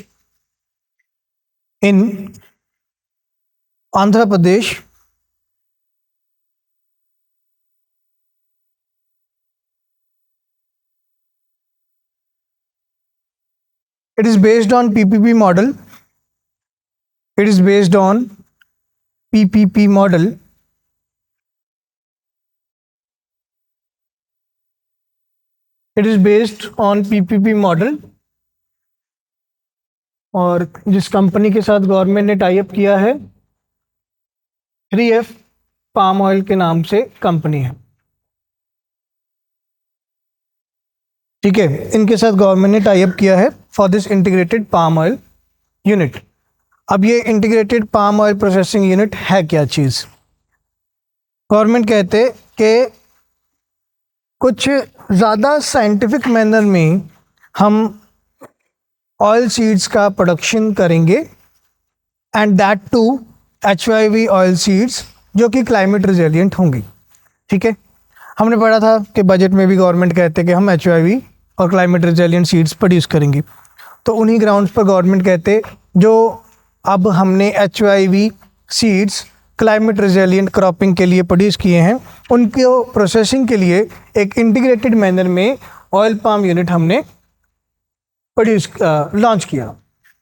It is based on PPP model. It is based on PPP model. It is based on PPP model. और जिस company के साथ government ने tie up किया है 3F palm oil के नाम से कंपनी है। ठीक है, इनके साथ गवर्नमेंट ने टाई अप किया है for this integrated palm oil unit. अब ये integrated palm oil processing unit है क्या चीज़? गवर्नमेंट कहते कि कुछ ज़्यादा साइंटिफिक मैनर में हम ऑयल सीड्स का प्रोडक्शन करेंगे and that too HYV oil seeds जो कि क्लाइमेट रिजिलिएंट होंगी। ठीक है, हमने पढ़ा था कि बजट में भी गवर्नमेंट कहते हैं कि हम HYV और क्लाइमेट रिजिलिएंट सीड्स प्रोड्यूस करेंगे। तो उन्हीं ग्राउंड्स पर गवर्नमेंट कहते जो अब हमने HYV seeds climate resilient cropping के लिए प्रोड्यूस किए हैं उनके प्रोसेसिंग के लिए एक इंटीग्रेटेड मैनर में ऑयल पाम यूनिट हमने प्रोड्यूस लॉन्च किया।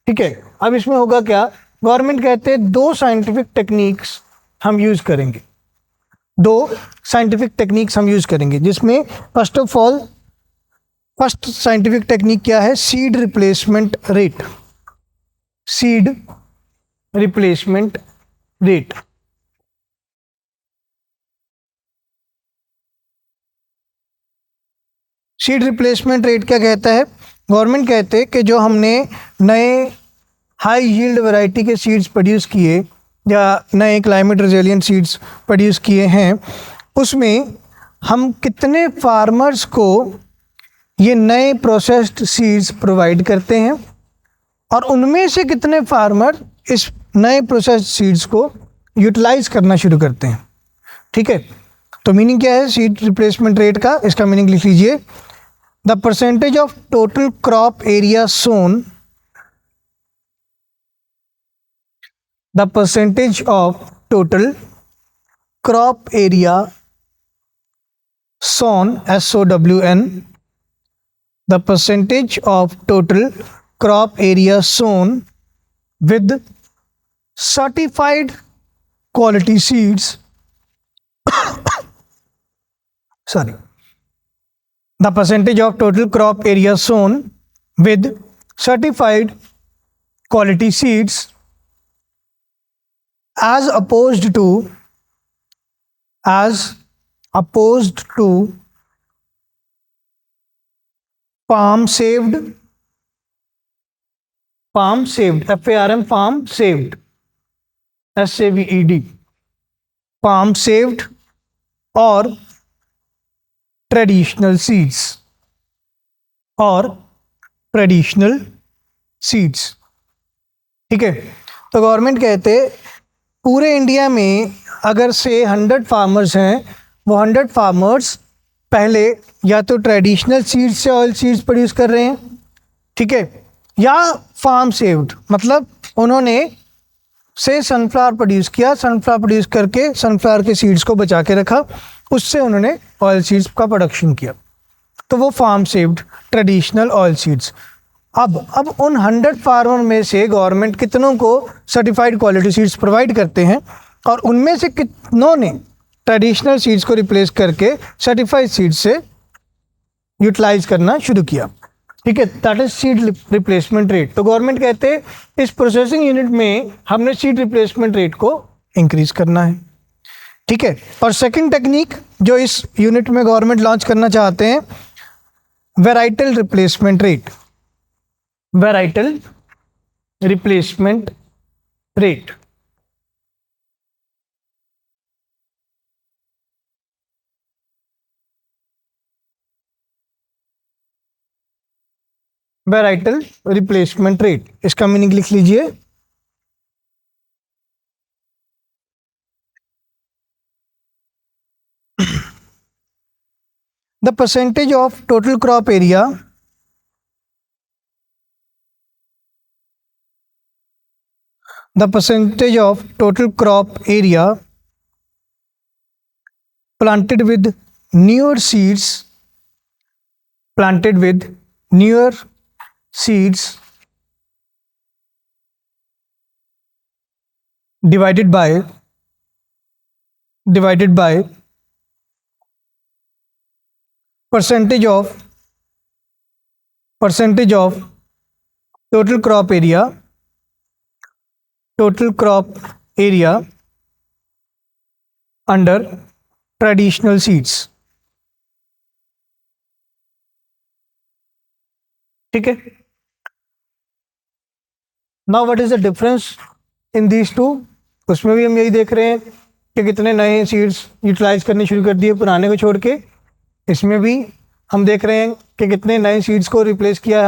ठीक है, अब इसमें होगा क्या, गवर्नमेंट कहते हैं दो साइंटिफिक टेक्निक्स हम यूज़ करेंगे, जिसमें फर्स्ट साइंटिफिक टेक्निक क्या है, seed replacement rate. Seed replacement rate seed replacement rate क्या कहता है? गवर्नमेंट कहते हैं कि जो हमने नए हाई यील्ड वैरायटी के सीड्स प्रोड्यूस किए या नए क्लाइमेट रेजिलिएंट सीड्स प्रोड्यूस किए हैं उसमें हम कितने फार्मर्स को ये नए प्रोसेस्ड सीड्स प्रोवाइड करते हैं और उनमें से कितने फार्मर इस नए प्रोसेस्ड सीड्स को यूटिलाइज करना शुरू करते हैं। ठीक है, तो मीनिंग क्या है सीड रिप्लेसमेंट रेट का? इसका मीनिंग लिख लीजिए, the percentage of total crop area sown, the percentage of total crop area sown, SOWN, the percentage of total crop area sown with certified quality seeds sorry, the percentage of total crop area sown with certified quality seeds as opposed to palm saved farm saved, FARM, farm saved, SAVED, farm saved और traditional seeds, और traditional seeds. ठीक है, तो government कहते पूरे India में अगर से 100 फार्मर्स हैं, वो 100 फार्मर्स पहले या तो ट्रेडिशनल सीड्स से ऑयल सीड्स प्रोड्यूस कर रहे हैं, ठीक है, या फार्म सेव्ड, मतलब उन्होंने से सनफ्लावर प्रोड्यूस किया, सनफ्लावर प्रोड्यूस करके सनफ्लावर के सीड्स को बचा के रखा, उससे उन्होंने ऑयल सीड्स का प्रोडक्शन किया, तो वो farm saved traditional oil seeds. अब उन 100 फार्मर में से गवर्नमेंट कितनों को सर्टिफाइड क्वालिटी सीड्स प्रोवाइड करते हैं, और उनमें से कितनों ने ट्रेडिशनल सीड्स को रिप्लेस करके सर्टिफाइड सीड्स से यूटिलाइज करना शुरू किया। ठीक है, that is seed replacement rate. तो गवर्नमेंट कहते हैं इस प्रोसेसिंग यूनिट में हमने सीड रिप्लेसमेंट रेट को इंक्रीज करना है। ठीक है, और सेकंड टेक्निक जो इस यूनिट में गवर्नमेंट लॉन्च करना चाहते हैं, varietal replacement rate, varietal replacement rate. Varietal replacement rate, इसका मीनिंग लिख लीजिए। The percentage of total crop area planted with newer seeds divided by percentage of total crop area under traditional seeds। ठीक है, now what is the difference in these two. उसमें भी हम यही देख रहे हैं कि कितने नए सीड्स यूटिलाइज करने शुरू कर दिए पुराने को छोड़ के। इसमें भी हम देख रहे हैं कि कितने नए सीड्स को रिप्लेस किया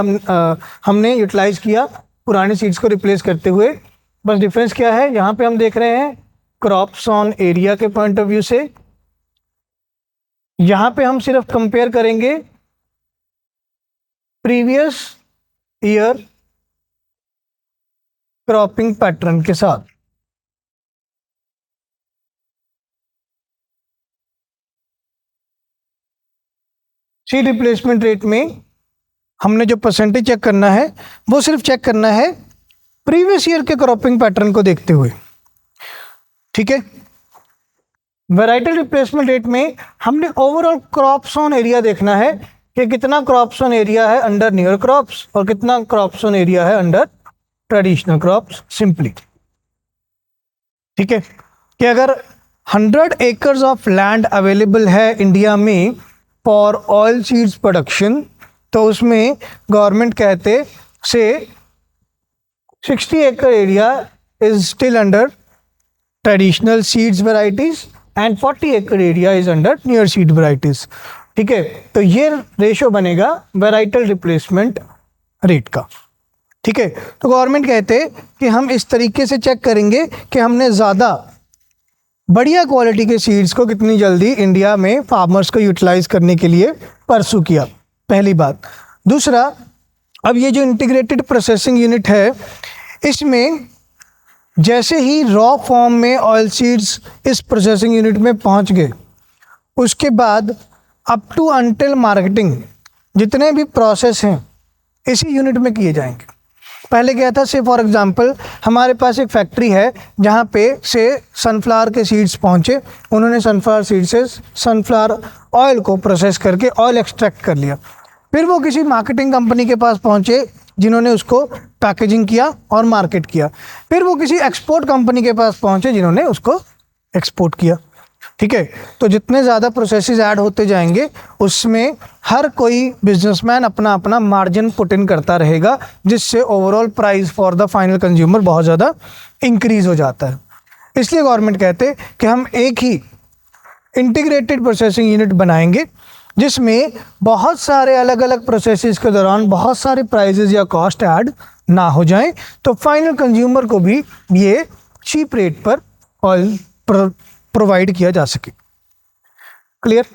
हमने यूटिलाइज किया पुराने सीड्स को रिप्लेस करते हुए। बस डिफरेंस क्या है, यहाँ पे हम देख रहे हैं क्रॉप्स ऑन एरिया के पॉइंट ऑफ व्यू से, यहाँ पे हम सिर्फ कंपेयर करेंगे प्रीवियस ईयर क्रॉपिंग पैटर्न के साथ। सीड रिप्लेसमेंट रेट में हमने जो परसेंटेज चेक करना है वो सिर्फ चेक करना है प्रीवियस ईयर के क्रॉपिंग पैटर्न को देखते हुए। ठीक है, वैराइटल रिप्लेसमेंट रेट में हमने ओवरऑल क्रॉप्स ऑन एरिया देखना है कि कितना क्रॉप्स ऑन एरिया है अंडर न्यूअर क्रॉप्स और कितना क्रॉप्स ऑन एरिया है अंडर ट्रेडिशनल क्रॉप्स सिंपली। ठीक है, कि अगर 100 एकर्स ऑफ लैंड अवेलेबल है इंडिया में फॉर ऑयल सीड्स प्रोडक्शन, तो उसमें गवर्नमेंट कहते से 60 एकड़ area is still under traditional seeds varieties and 40 एकड़ area is under newer seed varieties. ठीक है, तो ये रेशो बनेगा वेराइटल रिप्लेसमेंट रेट का। ठीक है, तो गवर्नमेंट कहते कि हम इस तरीके से चेक करेंगे कि हमने ज़्यादा बढ़िया क्वालिटी के सीड्स को कितनी जल्दी इंडिया में फार्मर्स को यूटिलाइज करने के लिए परसू किया, पहली बात। दूसरा, अब ये जो इंटीग्रेटेड प्रोसेसिंग यूनिट है, इसमें जैसे ही रॉ फॉर्म में ऑयल सीड्स इस प्रोसेसिंग यूनिट में पहुंच गए, उसके बाद अप टू अनटिल मार्केटिंग जितने भी प्रोसेस हैं इसी यूनिट में किए जाएंगे। पहले क्या था, से फॉर एग्जांपल हमारे पास एक फैक्ट्री है जहाँ पे से सनफ्लावर के सीड्स पहुँचे, उन्होंने सनफ्लावर सीड से सनफ्लावर ऑयल को प्रोसेस करके ऑयल एक्सट्रैक्ट कर लिया, फिर वो किसी मार्केटिंग कंपनी के पास पहुँचे जिन्होंने उसको पैकेजिंग किया और मार्केट किया, फिर वो किसी एक्सपोर्ट कंपनी के पास पहुँचे जिन्होंने उसको एक्सपोर्ट किया। ठीक है, तो जितने ज़्यादा प्रोसेसेस ऐड होते जाएंगे उसमें हर कोई बिजनेसमैन अपना अपना मार्जिन पुट इन करता रहेगा, जिससे overall price for the final consumer बहुत ज़्यादा इंक्रीज हो जाता है। इसलिए गवर्नमेंट कहते हैं कि हम एक ही इंटीग्रेटेड प्रोसेसिंग यूनिट बनाएंगे जिसमें बहुत सारे अलग अलग प्रोसेसेस के दौरान बहुत सारे प्राइजेस या कॉस्ट ऐड ना हो जाएं, तो फाइनल कंज्यूमर को भी ये चीप रेट पर ऑयल प्रोवाइड किया जा सके। क्लियर?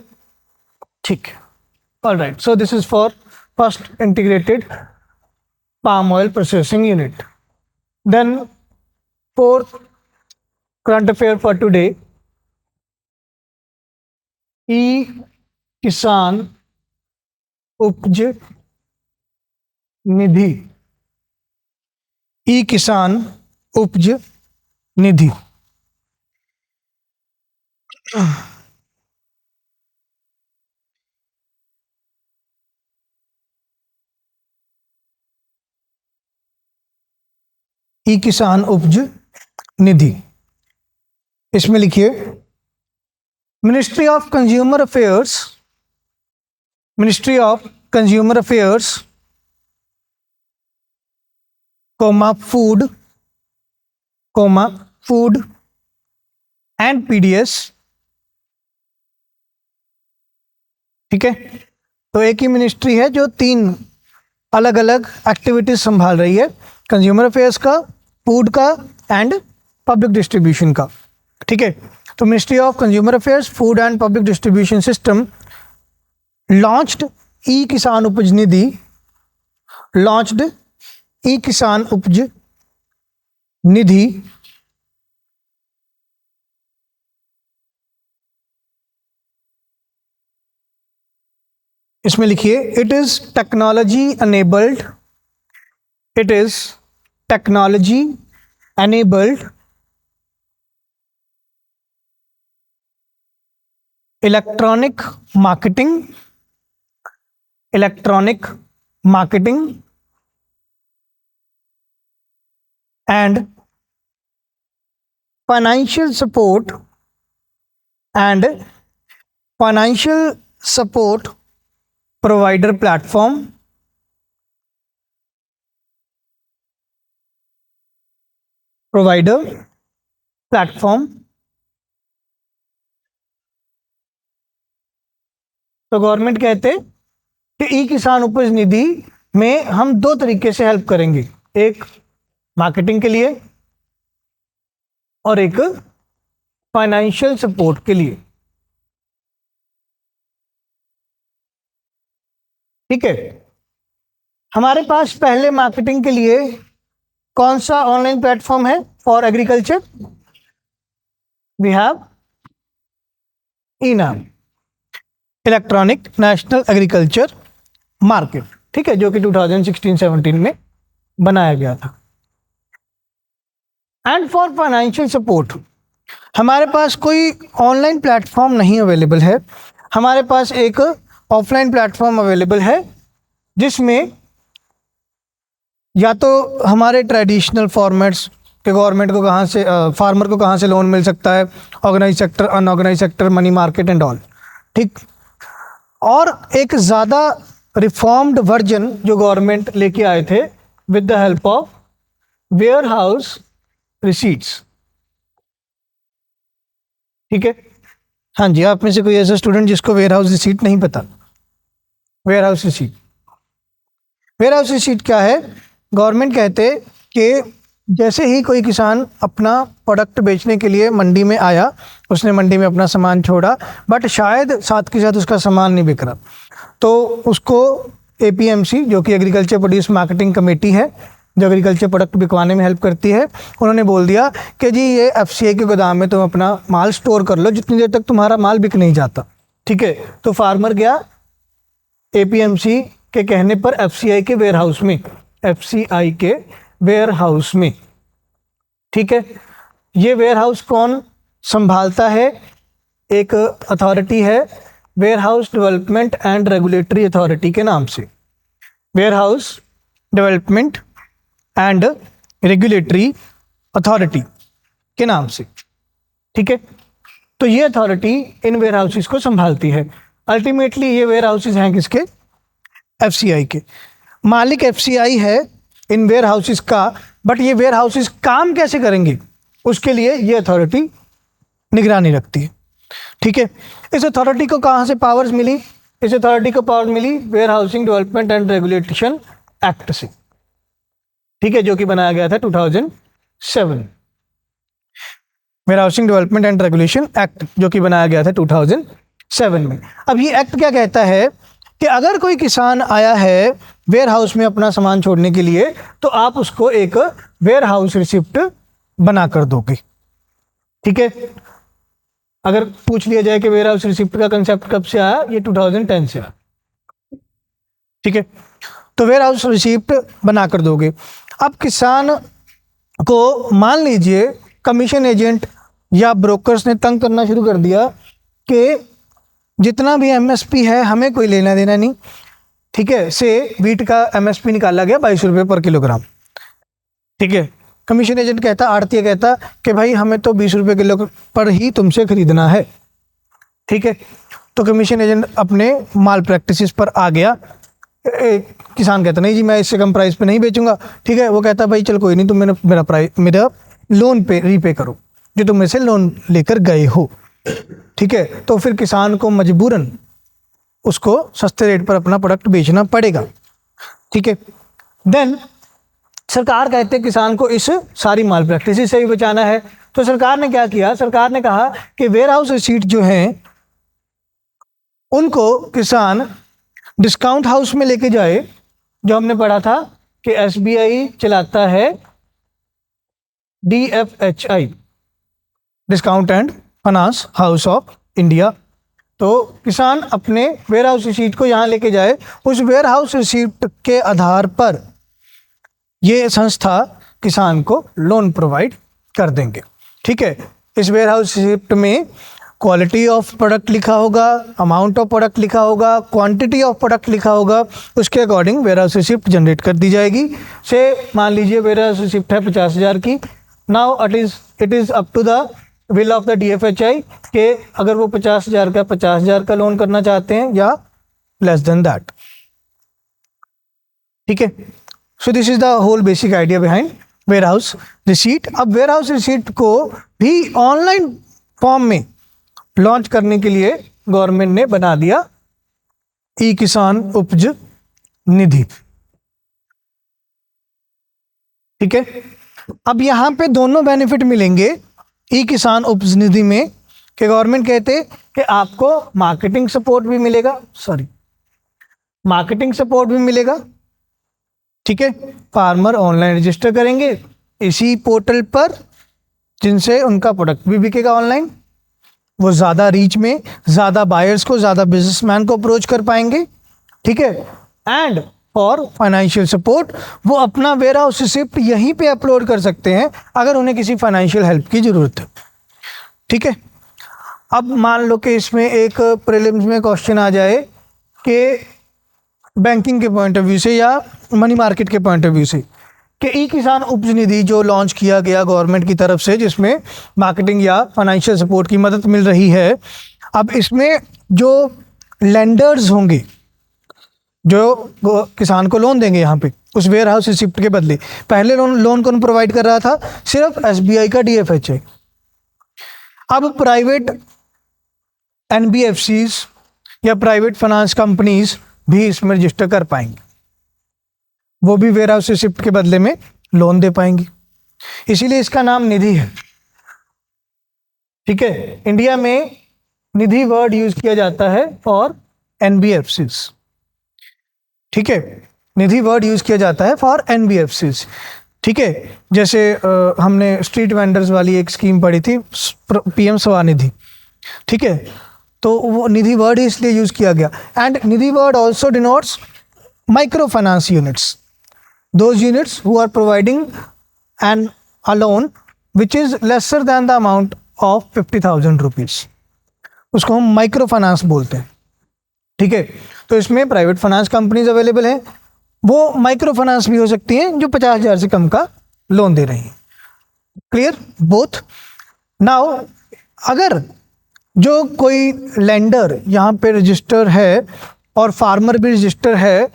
ठीक है, alright. So this is for first integrated palm oil processing unit. Then fourth current affair for today, e-Kisan उपज निधि। ई-किसान उपज निधि। ई-किसान उपज निधि, इसमें लिखिए ministry of consumer affairs, ministry of consumer affairs food and PDS. ठीक है, तो एक ही मिनिस्ट्री है जो तीन अलग अलग एक्टिविटीज संभाल रही है, कंज्यूमर अफेयर्स का, फूड का एंड पब्लिक डिस्ट्रीब्यूशन का। ठीक है, तो ministry of consumer affairs, food and public distribution system launched e-Kisan Upaj Nidhi, launched e-Kisan Upaj Nidhi इसमें लिखिए it is technology enabled, it is technology enabled electronic marketing and financial support provider platform, तो government कहते कि ई-किसान उपज निधि में हम दो तरीके से हेल्प करेंगे, एक मार्केटिंग के लिए और एक फाइनेंशियल सपोर्ट के लिए। ठीक है, हमारे पास पहले मार्केटिंग के लिए कौन सा ऑनलाइन प्लेटफॉर्म है for agriculture? We have e NAM, electronic national agriculture market. ठीक है, जो कि 2016-17 में बनाया गया था। एंड फॉर फाइनेंशियल सपोर्ट हमारे पास कोई ऑनलाइन प्लेटफॉर्म नहीं अवेलेबल है, हमारे पास एक ऑफलाइन प्लेटफॉर्म अवेलेबल है जिसमें या तो हमारे ट्रेडिशनल फॉर्मेट्स के गवर्नमेंट को कहाँ से, फार्मर को कहाँ से लोन मिल सकता है, organise sector, unorganise sector, money market and all. ठीक, और एक ज़्यादा रिफॉर्म्ड वर्जन जो गवर्नमेंट लेके आए थे with the help of warehouse receipts. ठीक है, हाँ जी, आप में से कोई ऐसा स्टूडेंट जिसको वेयर हाउस रिसीट नहीं पता? Warehouse receipt, warehouse receipt क्या है? गवर्नमेंट कहते कि जैसे ही कोई किसान अपना प्रोडक्ट बेचने के लिए मंडी में आया, उसने मंडी में अपना सामान छोड़ा, बट शायद साथ के साथ उसका सामान नहीं बिक रहा, तो उसको APMC जो कि एग्रीकल्चर प्रोड्यूस मार्केटिंग कमेटी है, जो एग्रीकल्चर प्रोडक्ट बिकवाने में हेल्प करती है, उन्होंने बोल दिया कि जी ये FCI के गोदाम में तुम अपना माल स्टोर कर लो जितनी देर तक तुम्हारा माल बिक नहीं जाता। ठीक है, तो फार्मर गया APMC के कहने पर FCI के वेयर हाउस में, FCI के वेयर हाउस में। ठीक है, ये वेयर हाउस कौन संभालता है? एक अथॉरिटी है warehouse development and regulatory authority के नाम से, warehouse development and regulatory authority के नाम से। ठीक है, तो ये अथॉरिटी इन वेयर हाउसेज को संभालती है। अल्टीमेटली ये वेयर हाउसेज हैं किसके? एफसीआई के। मालिक एफसीआई है इन वेयर हाउसेज का, बट ये वेयर हाउसेज काम कैसे करेंगे उसके लिए ये अथॉरिटी निगरानी रखती है। ठीक है, इस अथॉरिटी को कहाँ से पावर्स मिली? इस अथॉरिटी को पावर मिली warehousing development and regulation act से। ठीक है, जो कि बनाया गया था 2007। Warehousing development and regulation act जो कि बनाया गया था 2007 में। अब ये एक्ट क्या कहता है कि अगर कोई किसान आया है वेयर हाउस में अपना सामान छोड़ने के लिए, तो आप उसको एक वेयर हाउस रिसिप्ट बना कर दोगे। ठीक है, अगर पूछ लिया जाए कि वेयर हाउस रिसिप्ट का कंसेप्ट कब से आया, ये 2010 से आया। ठीक है, तो वेयर हाउस रिसिप्ट बना कर दोगे। अब किसान को मान लीजिए कमीशन एजेंट या ब्रोकर्स ने तंग करना शुरू कर दिया कि जितना भी एमएसपी है हमें कोई लेना देना नहीं। ठीक है, से वीट का एमएसपी निकाला गया 22 रुपये पर किलोग्राम। ठीक है, कमीशन एजेंट कहता, आड़तिया कहता कि भाई हमें तो 20 रुपये किलो पर ही तुमसे खरीदना है। ठीक है, तो कमीशन एजेंट अपने माल प्रैक्टिसेस पर आ गया। किसान कहता नहीं जी मैं इससे कम प्राइस पे नहीं बेचूंगा। ठीक है, वो कहता भाई चल कोई नहीं, तुम मेरा लोन पे रीपे करो जो तुम मेरे से लोन लेकर गए हो। ठीक है, तो फिर किसान को मजबूरन उसको सस्ते रेट पर अपना प्रोडक्ट बेचना पड़ेगा। ठीक है, देन सरकार कहते हैं किसान को इस सारी माल प्रैक्टिस से भी बचाना है। तो सरकार ने क्या किया? सरकार ने कहा कि वेयर हाउस रिसीट जो हैं उनको किसान डिस्काउंट हाउस में लेके जाए, जो हमने पढ़ा था कि एसबीआई चलाता है DFHI, discount and finance house of India. तो किसान अपने वेयर हाउस रिसीट को यहाँ लेके जाए, उस वेयर हाउस रिसीट के आधार पर ये संस्था किसान को लोन प्रोवाइड कर देंगे। ठीक है, इस वेयर हाउस रिसिप्ट में क्वालिटी ऑफ प्रोडक्ट लिखा होगा, अमाउंट ऑफ प्रोडक्ट लिखा होगा, क्वांटिटी ऑफ प्रोडक्ट लिखा होगा, उसके according warehouse receipt generate कर दी जाएगी। से मान लीजिए वेयर हाउस रिसिप्ट है 50,000 की। Now it is up to the will of the DFHI के अगर वो 50,000 का लोन करना चाहते हैं या लेस देन दैट। ठीक है, so this is the whole basic idea behind warehouse receipt. अब वेयर हाउस रिसीट को भी ऑनलाइन फॉर्म में लॉन्च करने के लिए गवर्नमेंट ने बना दिया ई किसान उपज निधि। ठीक है, अब यहां पे दोनों बेनिफिट मिलेंगे ई किसान उपज निधि में कि गवर्नमेंट कहते कि आपको मार्केटिंग सपोर्ट भी मिलेगा, मार्केटिंग सपोर्ट भी मिलेगा। ठीक है, फार्मर ऑनलाइन रजिस्टर करेंगे इसी पोर्टल पर, जिनसे उनका प्रोडक्ट भी बिकेगा ऑनलाइन। वो ज़्यादा रीच में ज़्यादा बायर्स को, ज़्यादा बिजनेसमैन को अप्रोच कर पाएंगे। ठीक है, एंड फॉर फाइनेंशियल सपोर्ट वो अपना वेयर हाउस रिसिप्ट यहीं पे अपलोड कर सकते हैं अगर उन्हें किसी फाइनेंशियल हेल्प की ज़रूरत है। ठीक है, अब मान लो कि इसमें एक प्रीलिम्स में क्वेश्चन आ जाए कि बैंकिंग के पॉइंट ऑफ व्यू से या मनी मार्केट के पॉइंट ऑफ व्यू से कि ई किसान उपज निधि जो लॉन्च किया गया गवर्नमेंट की तरफ से, जिसमें मार्केटिंग या फाइनेंशियल सपोर्ट की मदद मिल रही है, अब इसमें जो लेंडर्स होंगे जो किसान को लोन देंगे यहाँ पे उस वेयर हाउस रिसिप्ट के बदले, पहले लोन कौन प्रोवाइड कर रहा था? सिर्फ एसबीआई का DFHI। अब प्राइवेट NBFCs या प्राइवेट फाइनेंस कंपनीज भी इसमें रजिस्टर कर पाएंगे, वो भी वेयर हाउस रिसिप्ट के बदले में लोन दे पाएंगी, इसीलिए इसका नाम निधि है। ठीक है, इंडिया में निधि वर्ड यूज किया जाता है फॉर NBFCs। ठीक है, निधि वर्ड यूज किया जाता है फॉर NBFCs। ठीक है, जैसे हमने स्ट्रीट वेंडर्स वाली एक स्कीम पढ़ी थी PM स्वनिधि। ठीक है, तो वो निधि वर्ड इसलिए यूज किया गया। And Nidhi word also denotes micro finance units, those units who are providing a loan which is lesser than the amount of 50,000 rupees, उसको हम माइक्रो फाइनेंस बोलते हैं। ठीक है, तो इसमें प्राइवेट फाइनेंस कंपनीज अवेलेबल हैं, वो माइक्रो फाइनेंस भी हो सकती हैं जो 50,000 से कम का लोन दे रही हैं। Clear both. नाउ अगर जो कोई लेंडर यहाँ पे रजिस्टर है और फार्मर भी रजिस्टर है,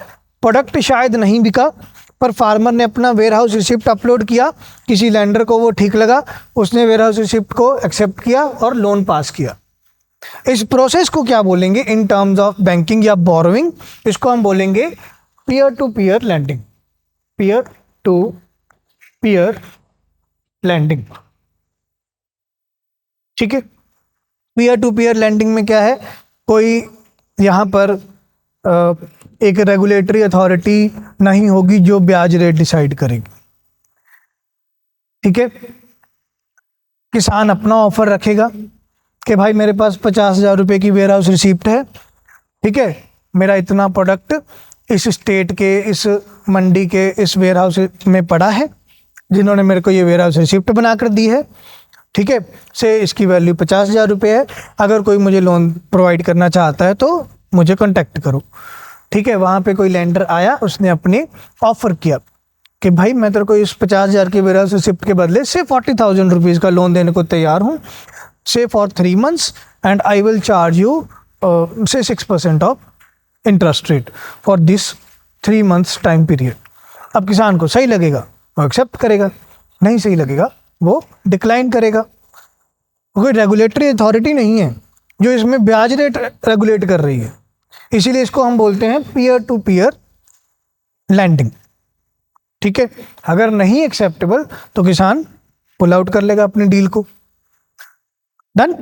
प्रोडक्ट शायद नहीं बिका पर फार्मर ने अपना वेयर हाउस रिसिप्ट अपलोड किया, किसी लेंडर को वो ठीक लगा, उसने वेयर हाउस रिसिप्ट को एक्सेप्ट किया और लोन पास किया। इस प्रोसेस को क्या बोलेंगे इन टर्म्स ऑफ बैंकिंग या बोरोइंग? इसको हम बोलेंगे peer to peer lending. Peer to peer lending, ठीक है। पीयर टू पीयर लैंडिंग में क्या है, कोई यहाँ पर एक रेगुलेटरी अथॉरिटी नहीं होगी जो ब्याज रेट डिसाइड करेगी, ठीक है। किसान अपना ऑफर रखेगा कि भाई मेरे पास 50,000 रुपये की वेयर हाउस रिसिप्ट है, ठीक है, मेरा इतना प्रोडक्ट इस स्टेट के, इस मंडी के, इस वेयर हाउस में पड़ा है जिन्होंने मेरे को ये वेयर हाउस रिसिप्ट बना कर दी है, ठीक है, से इसकी वैल्यू 50,000 रुपये है। अगर कोई मुझे लोन प्रोवाइड करना चाहता है तो मुझे कांटेक्ट करो, ठीक है। वहाँ पे कोई लेंडर आया, उसने अपने ऑफर किया कि भाई मैं तेरे को इस 50,000 के वेयर हाउस रिसिप्ट के बदले से 40,000 रुपीज़ का लोन देने को तैयार हूँ, से for 3 months and I will charge you से 6% of interest rate for this 3 months time period. अब किसान को सही लगेगा वो एक्सेप्ट करेगा, नहीं सही लगेगा वो डिक्लाइन करेगा। कोई रेगुलेटरी अथॉरिटी नहीं है जो इसमें ब्याज रेट रेगुलेट कर रही है, इसीलिए इसको हम बोलते हैं पीयर टू पीयर लैंडिंग, ठीक है। अगर नहीं एक्सेप्टेबल तो किसान पुल आउट कर लेगा अपनी डील को। डन।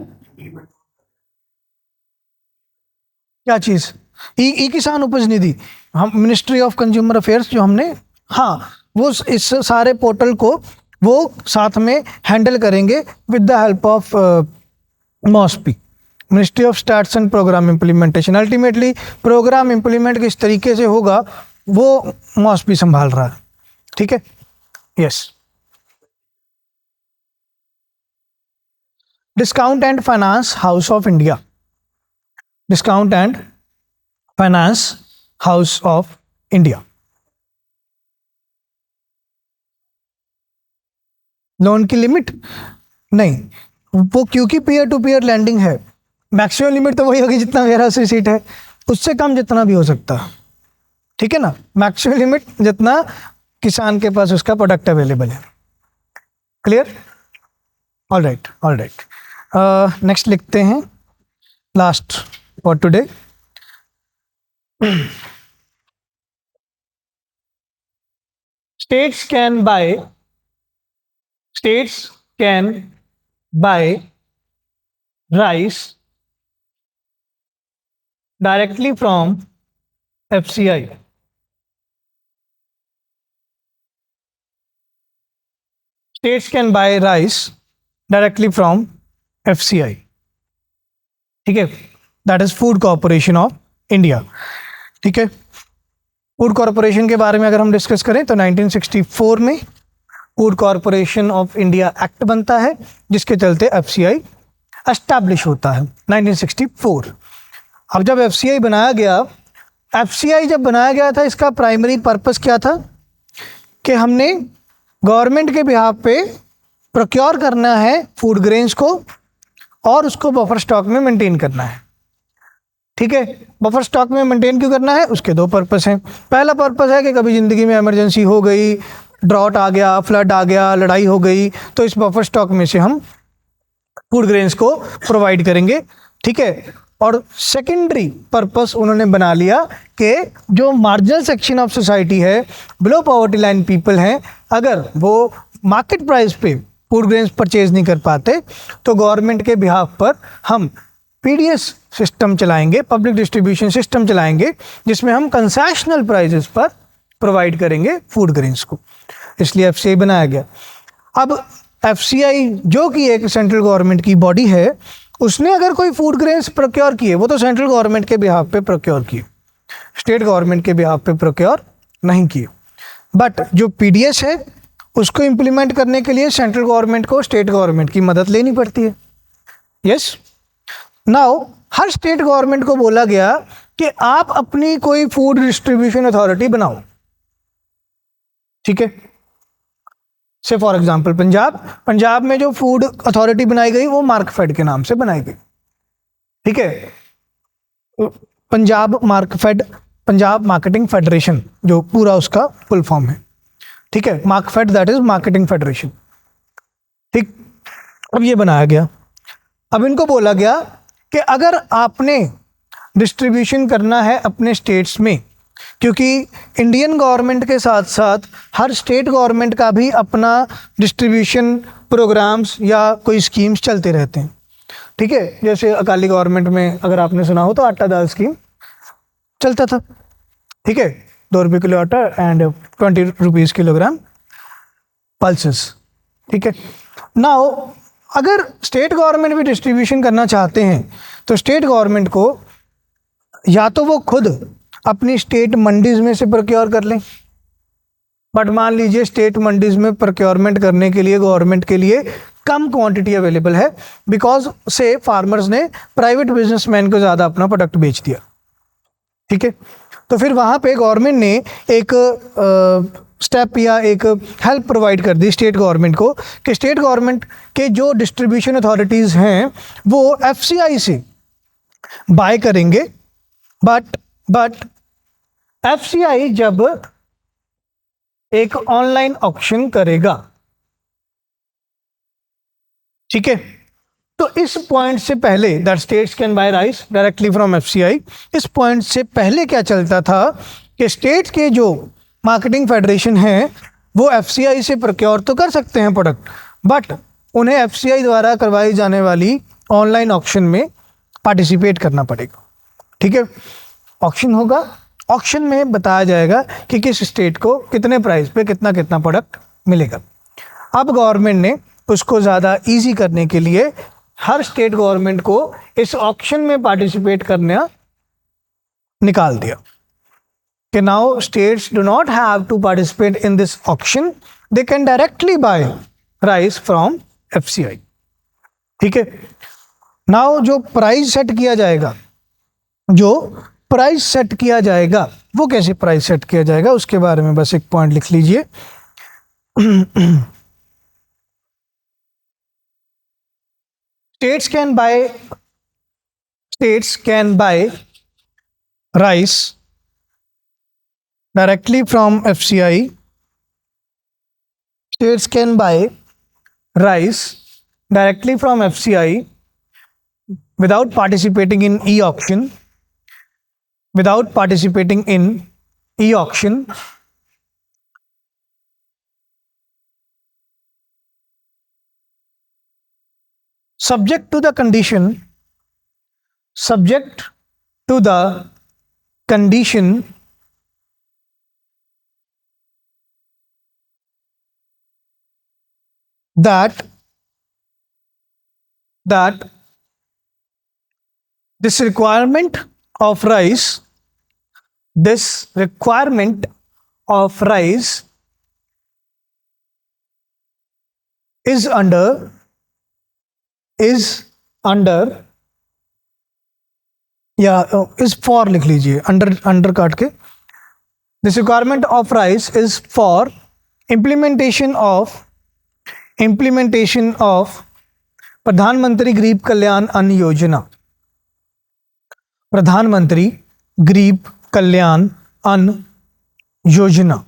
क्या चीज? ई किसान उपज निधि, हम मिनिस्ट्री ऑफ कंज्यूमर अफेयर्स जो हमने, हाँ, वो इस सारे पोर्टल को वो साथ में हैंडल करेंगे with the help of MoSPI, ministry of stats and programme implementation. Ultimately programme implement किस तरीके से होगा वो मॉस्पी संभाल रहा है, ठीक है। Yes. Discount and finance house of India, discount and finance house of India. Loan की लिमिट नहीं, वो क्योंकि पीयर टू पीयर लैंडिंग है, मैक्सिमम लिमिट तो वही होगी जितना वेयर हाउस रिसीट है, उससे कम जितना भी हो सकता है, ठीक है ना। मैक्सिमम लिमिट जितना किसान के पास उसका प्रोडक्ट अवेलेबल है। Clear? All right, all right. Next लिखते हैं, last for today. States can buy rice directly from FCI. States can buy rice directly from FCI, ठीक है, that is food corporation of India, ठीक है। Food corporation के बारे में अगर हम डिस्कस करें तो 1964 में food corporation of India act बनता है जिसके चलते एफसीआई एस्टैब्लिश होता है 1964। अब जब एफसीआई बनाया गया, एफसीआई जब बनाया गया था इसका प्राइमरी पर्पस क्या था कि हमने गवर्नमेंट के बिहाफ पे प्रोक्योर करना है फूड ग्रेन्स को और उसको बफर स्टॉक में मेंटेन करना है, ठीक है। बफर स्टॉक में मेंटेन क्यों करना है? उसके दो पर्पस हैं। पहला पर्पस है कि कभी ज़िंदगी में इमरजेंसी हो गई, ड्रॉट आ गया, फ्लड आ गया, लड़ाई हो गई, तो इस बफर स्टॉक में से हम फूड ग्रेन्स को प्रोवाइड करेंगे, ठीक है। और सेकेंडरी पर्पस उन्होंने बना लिया कि जो मार्जिनल सेक्शन ऑफ सोसाइटी है, बिलो पॉवर्टी लाइन पीपल हैं, अगर वो मार्केट प्राइस पे फूड ग्रेन्स परचेज नहीं कर पाते तो गवर्नमेंट के बिहाफ पर हम पीडीएस सिस्टम चलाएंगे, पब्लिक डिस्ट्रीब्यूशन सिस्टम चलाएंगे, जिसमें हम कंसेशनल प्राइजेस पर प्रोवाइड करेंगे फूड ग्रेन्स को, इसलिए एफसीआई बनाया गया। अब एफसीआई जो कि एक सेंट्रल गवर्नमेंट की बॉडी है, उसने अगर कोई फूड ग्रेन्स प्रोक्योर किए, वो तो सेंट्रल गवर्नमेंट के बिहाफ पे प्रोक्योर किए, स्टेट गवर्नमेंट के बिहाफ पे प्रोक्योर नहीं किए। बट जो पीडीएस है उसको इम्प्लीमेंट करने के लिए सेंट्रल गवर्नमेंट को स्टेट गवर्नमेंट की मदद लेनी पड़ती है। यस, नाउ हर स्टेट गवर्नमेंट को बोला गया कि आप अपनी कोई फूड डिस्ट्रीब्यूशन अथॉरिटी बनाओ, ठीक है। से फॉर एग्जांपल पंजाब में जो फूड अथॉरिटी बनाई गई वो मार्कफेड के नाम से बनाई गई, ठीक है, पंजाब मार्केटिंग फेडरेशन जो पूरा उसका फुल फॉर्म है। ठीक है, Markfed that is marketing federation. ठीक, अब ये बनाया गया। अब इनको बोला गया कि अगर आपने डिस्ट्रीब्यूशन करना है अपने स्टेट्स में, क्योंकि इंडियन गवर्नमेंट के साथ साथ हर स्टेट गवर्नमेंट का भी अपना डिस्ट्रीब्यूशन प्रोग्राम्स या कोई स्कीम्स चलते रहते हैं। ठीक है, जैसे अकाली गवर्नमेंट में अगर आपने सुना हो तो आटा दाल स्कीम चलता था। ठीक है, 2 रुपये किलो आटा एंड 20 रुपीज़ किलोग्राम पल्सेस। ठीक है, नाउ अगर स्टेट गवर्नमेंट भी डिस्ट्रीब्यूशन करना चाहते हैं तो स्टेट गवर्नमेंट को या तो वो खुद अपनी स्टेट मंडीज में से प्रोक्योर कर लें, बट मान लीजिए स्टेट मंडीज में प्रोक्योरमेंट करने के लिए गवर्नमेंट के लिए कम क्वांटिटी अवेलेबल है, बिकॉज से फार्मर्स ने प्राइवेट बिजनेसमैन को ज़्यादा अपना प्रोडक्ट बेच दिया। ठीक है, तो फिर वहाँ पे गवर्नमेंट ने एक स्टेप या एक हेल्प प्रोवाइड कर दी स्टेट गवर्नमेंट को कि स्टेट गवर्नमेंट के जो डिस्ट्रीब्यूशन अथॉरिटीज़ हैं वो एफसीआई से बाय करेंगे, बट एफसीआई जब एक ऑनलाइन ऑक्शन करेगा। ठीक है, तो इस पॉइंट से पहले that states can buy rice directly from FCI, इस पॉइंट से पहले क्या चलता था कि स्टेट्स के जो मार्केटिंग फेडरेशन हैं वो एफसीआई से प्रोक्योर तो कर सकते हैं प्रोडक्ट, बट उन्हें एफसीआई द्वारा करवाई जाने वाली ऑनलाइन ऑक्शन में पार्टिसिपेट करना पड़ेगा। ठीक है, ऑक्शन होगा, ऑक्शन में बताया जाएगा कि किस स्टेट को कितने प्राइस पे कितना कितना प्रोडक्ट मिलेगा। अब गवर्नमेंट ने उसको ज़्यादा इजी करने के लिए हर स्टेट गवर्नमेंट को इस ऑक्शन में पार्टिसिपेट करना निकाल दिया कि now states do not have to participate in this auction, they can directly buy rice from FCI. ठीक है, नाउ जो प्राइस सेट किया जाएगा, वो कैसे प्राइस सेट किया जाएगा उसके बारे में बस एक पॉइंट लिख लीजिए। States can buy rice directly from FCI. States can buy rice directly from FCI without participating in e-auction. Subject to the condition that this requirement of rice is under या इज फॉर लिख लीजिए, under काट के, this requirement of rice is for implementation of प्रधानमंत्री गरीब कल्याण अन्न योजना। प्रधानमंत्री गरीब कल्याण अन्न योजना।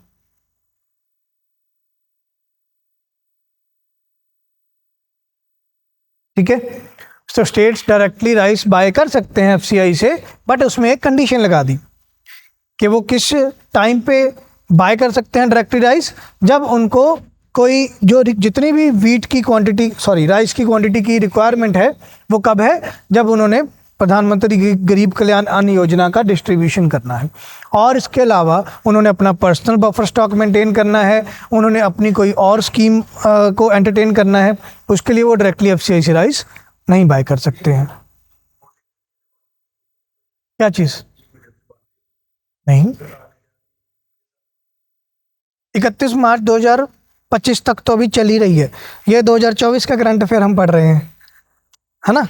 ठीक है, तो स्टेट्स डायरेक्टली राइस बाय कर सकते हैं एफसीआई से, बट उसमें एक कंडीशन लगा दी कि वो किस टाइम पे बाय कर सकते हैं डायरेक्टली राइस, जब उनको कोई जो जितनी भी राइस की क्वांटिटी की रिक्वायरमेंट है वो कब है, जब उन्होंने प्रधानमंत्री गरीब कल्याण अन्न योजना का डिस्ट्रीब्यूशन करना है। और इसके अलावा उन्होंने अपना पर्सनल बफर स्टॉक मेंटेन करना है, उन्होंने अपनी कोई और स्कीम को एंटरटेन करना है, उसके लिए वो डायरेक्टली एफसीआई से राइस नहीं बाय कर सकते हैं। क्या चीज़ नहीं, 31 मार्च 2025 तक तो अभी चल ही रही है, ये 2024 का करंट अफेयर हम पढ़ रहे हैं, है ना।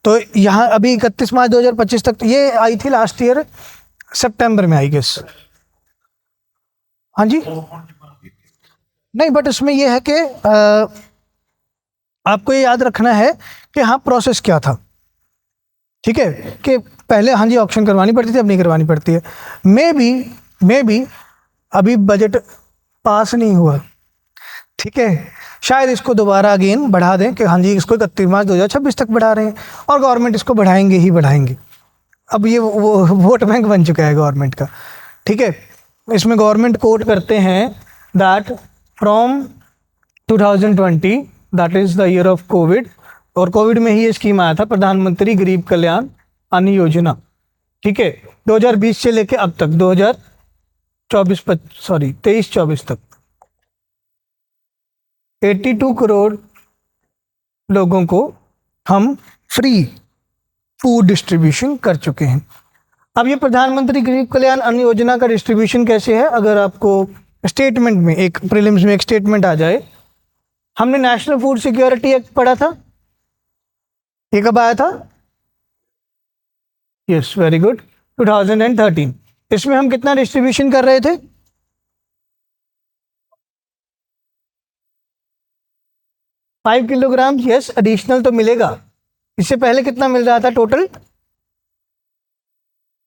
तो यहाँ अभी 31 मार्च 2025 तक, ये आई थी लास्ट ईयर सितंबर में आई गेस। हाँ जी, नहीं, बट उसमें ये है कि आपको ये याद रखना है कि हाँ प्रोसेस क्या था। ठीक है, कि पहले हाँ जी ऑक्शन करवानी पड़ती थी, अब नहीं करवानी पड़ती है। मे बी अभी बजट पास नहीं हुआ, ठीक है, शायद इसको दोबारा अगेन बढ़ा दें कि हाँ जी इसको 31 मार्च 2026 तक बढ़ा रहे हैं, और गवर्नमेंट इसको बढ़ाएंगे ही बढ़ाएंगे। अब ये वो वोट बैंक बन चुका है गवर्नमेंट का, ठीक है। इसमें गवर्नमेंट कोट करते हैं that from 2020, that is the year of Covid, और कोविड में ही ये स्कीम आया था, प्रधानमंत्री गरीब कल्याण अन्न योजना, ठीक है। 2020 से लेके अब तक 23-24 तक 82 करोड़ लोगों को हम फ्री फूड डिस्ट्रीब्यूशन कर चुके हैं। अब ये प्रधानमंत्री गरीब कल्याण अन्न योजना का डिस्ट्रीब्यूशन कैसे है, अगर आपको स्टेटमेंट में एक प्रीलिम्स में एक स्टेटमेंट आ जाए, हमने नेशनल फूड सिक्योरिटी एक्ट पढ़ा था, ये कब आया था? Yes, very good, 2013। इसमें हम कितना डिस्ट्रीब्यूशन कर रहे थे? 5 किलोग्राम, यस, एडिशनल तो मिलेगा। इससे पहले कितना मिल रहा था टोटल?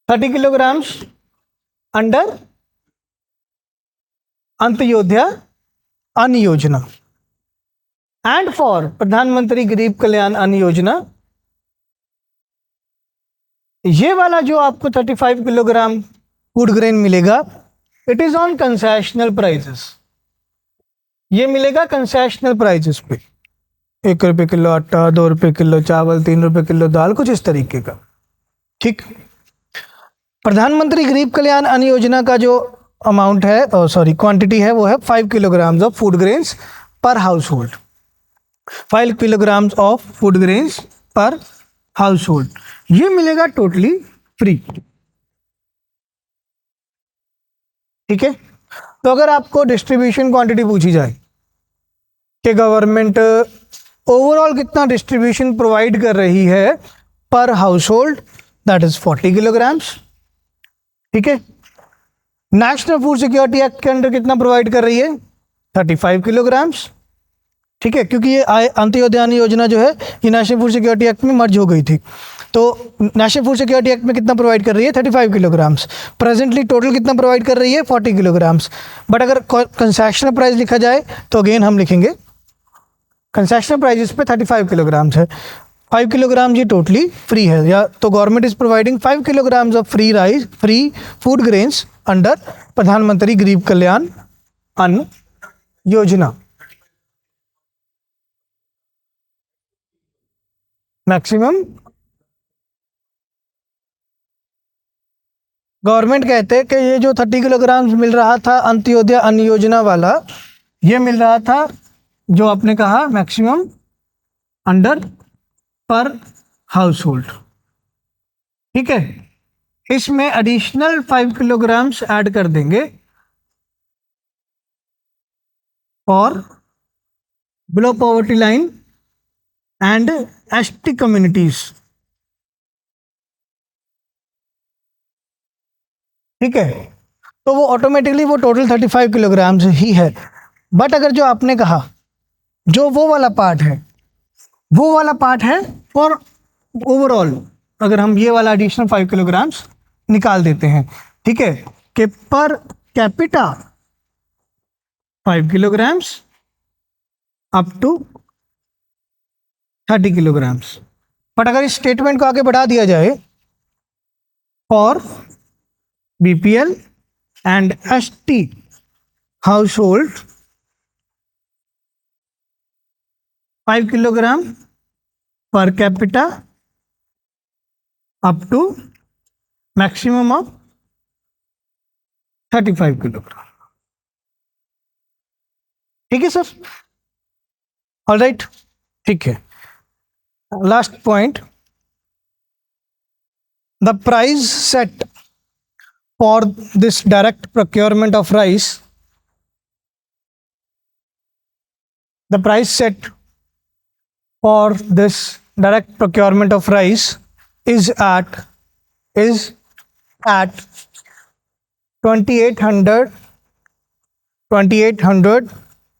30 किलोग्राम्स अंडर अंत्योदय अन्न योजना, एंड फॉर प्रधानमंत्री गरीब कल्याण अन्न योजना ये वाला जो आपको 35 किलोग्राम फूड ग्रेन मिलेगा, it is on concessional prices, ये मिलेगा कंसेशनल प्राइजेस पे, 1 रुपये किलो आटा, 2 रुपये किलो चावल, 3 रुपये किलो दाल, कुछ इस तरीके का, ठीक। प्रधानमंत्री गरीब कल्याण अन्न योजना का जो अमाउंट है, क्वांटिटी है, वो है 5 किलोग्राम्स ऑफ फूड ग्रेन्स पर house hold, 5 kilograms of food grains पर हाउस होल्ड, ये मिलेगा टोटली फ्री, ठीक है। तो अगर आपको डिस्ट्रीब्यूशन क्वांटिटी पूछी जाए कि गवर्नमेंट ओवरऑल कितना डिस्ट्रीब्यूशन प्रोवाइड कर रही है पर house hold, that is 40 kilograms, ठीक है। नेशनल फूड सिक्योरिटी एक्ट के अंडर कितना प्रोवाइड कर रही है? 35 किलोग्राम्स, ठीक है, क्योंकि ये अंत्योदय अन्न योजना जो है ये नेशनल फूड सिक्योरिटी एक्ट में मर्ज हो गई थी, तो नेशनल फूड सिक्योरिटी एक्ट में कितना प्रोवाइड कर रही है? 35 किलोग्राम्स। प्रेजेंटली टोटल कितना प्रोवाइड कर रही है? 40 किलोग्राम्स। बट अगर कंसेशनल प्राइस लिखा जाए तो अगेन हम लिखेंगे कंसेशनल प्राइस पे 35 किलोग्राम्स है, 5 किलोग्राम ये टोटली फ्री है, या तो government is providing 5 kilograms of free rice, free food grains under प्रधानमंत्री गरीब कल्याण अन्न योजना। मैक्सिमम गवर्नमेंट कहते हैं कि ये जो 30 किलोग्राम मिल रहा था अंत्योदय अन्न योजना वाला, ये मिल रहा था जो आपने कहा मैक्सिमम अंडर पर हाउस होल्ड, ठीक है। इसमें एडिशनल 5 किलोग्राम्स ऐड कर देंगे और below poverty line and ST communities, ठीक है, तो वो ऑटोमेटिकली वो टोटल 35 किलोग्राम्स ही है। बट अगर जो आपने कहा जो वो वाला पार्ट है फॉर ओवरऑल, अगर हम ये वाला एडिशनल 5 किलोग्राम्स निकाल देते हैं, ठीक है, कि per capita 5 kilograms up to 30 kilograms. But अगर इस स्टेटमेंट को आगे बढ़ा दिया जाए for BPL and ST household 5 kilogram per capita up to maximum of 35 kilogram, ठीक है सर, ऑल राइट, ठीक है। Last point, the price set for this direct procurement of rice, the price set for this direct procurement of rice is at 2800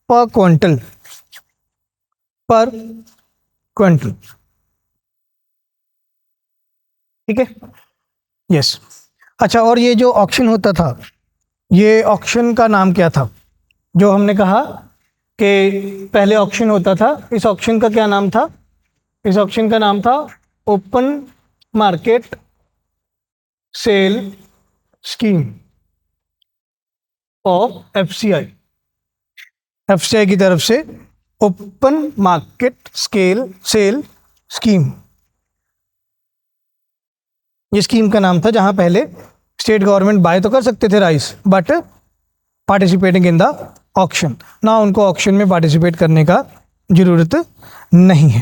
per quintal, ठीक है, yes. अच्छा, और ये जो ऑक्शन होता था, ये ऑक्शन का नाम क्या था? जो हमने कहा कि पहले ऑक्शन होता था, इस ऑक्शन का क्या नाम था? इस ऑक्शन का नाम था open market sale scheme of FCI. FCI की तरफ से ओपन मार्केट सेल स्कीम, ये स्कीम का नाम था, जहां पहले स्टेट गवर्नमेंट बाय तो कर सकते थे rice, but participating in the auction, ना उनको ऑक्शन में पार्टिसिपेट करने का जरूरत नहीं है।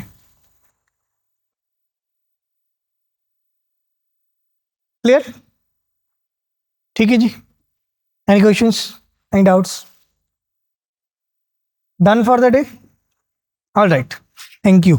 क्लियर? ठीक है जी। Any questions, any doubts? Done for the day? All right, thank you.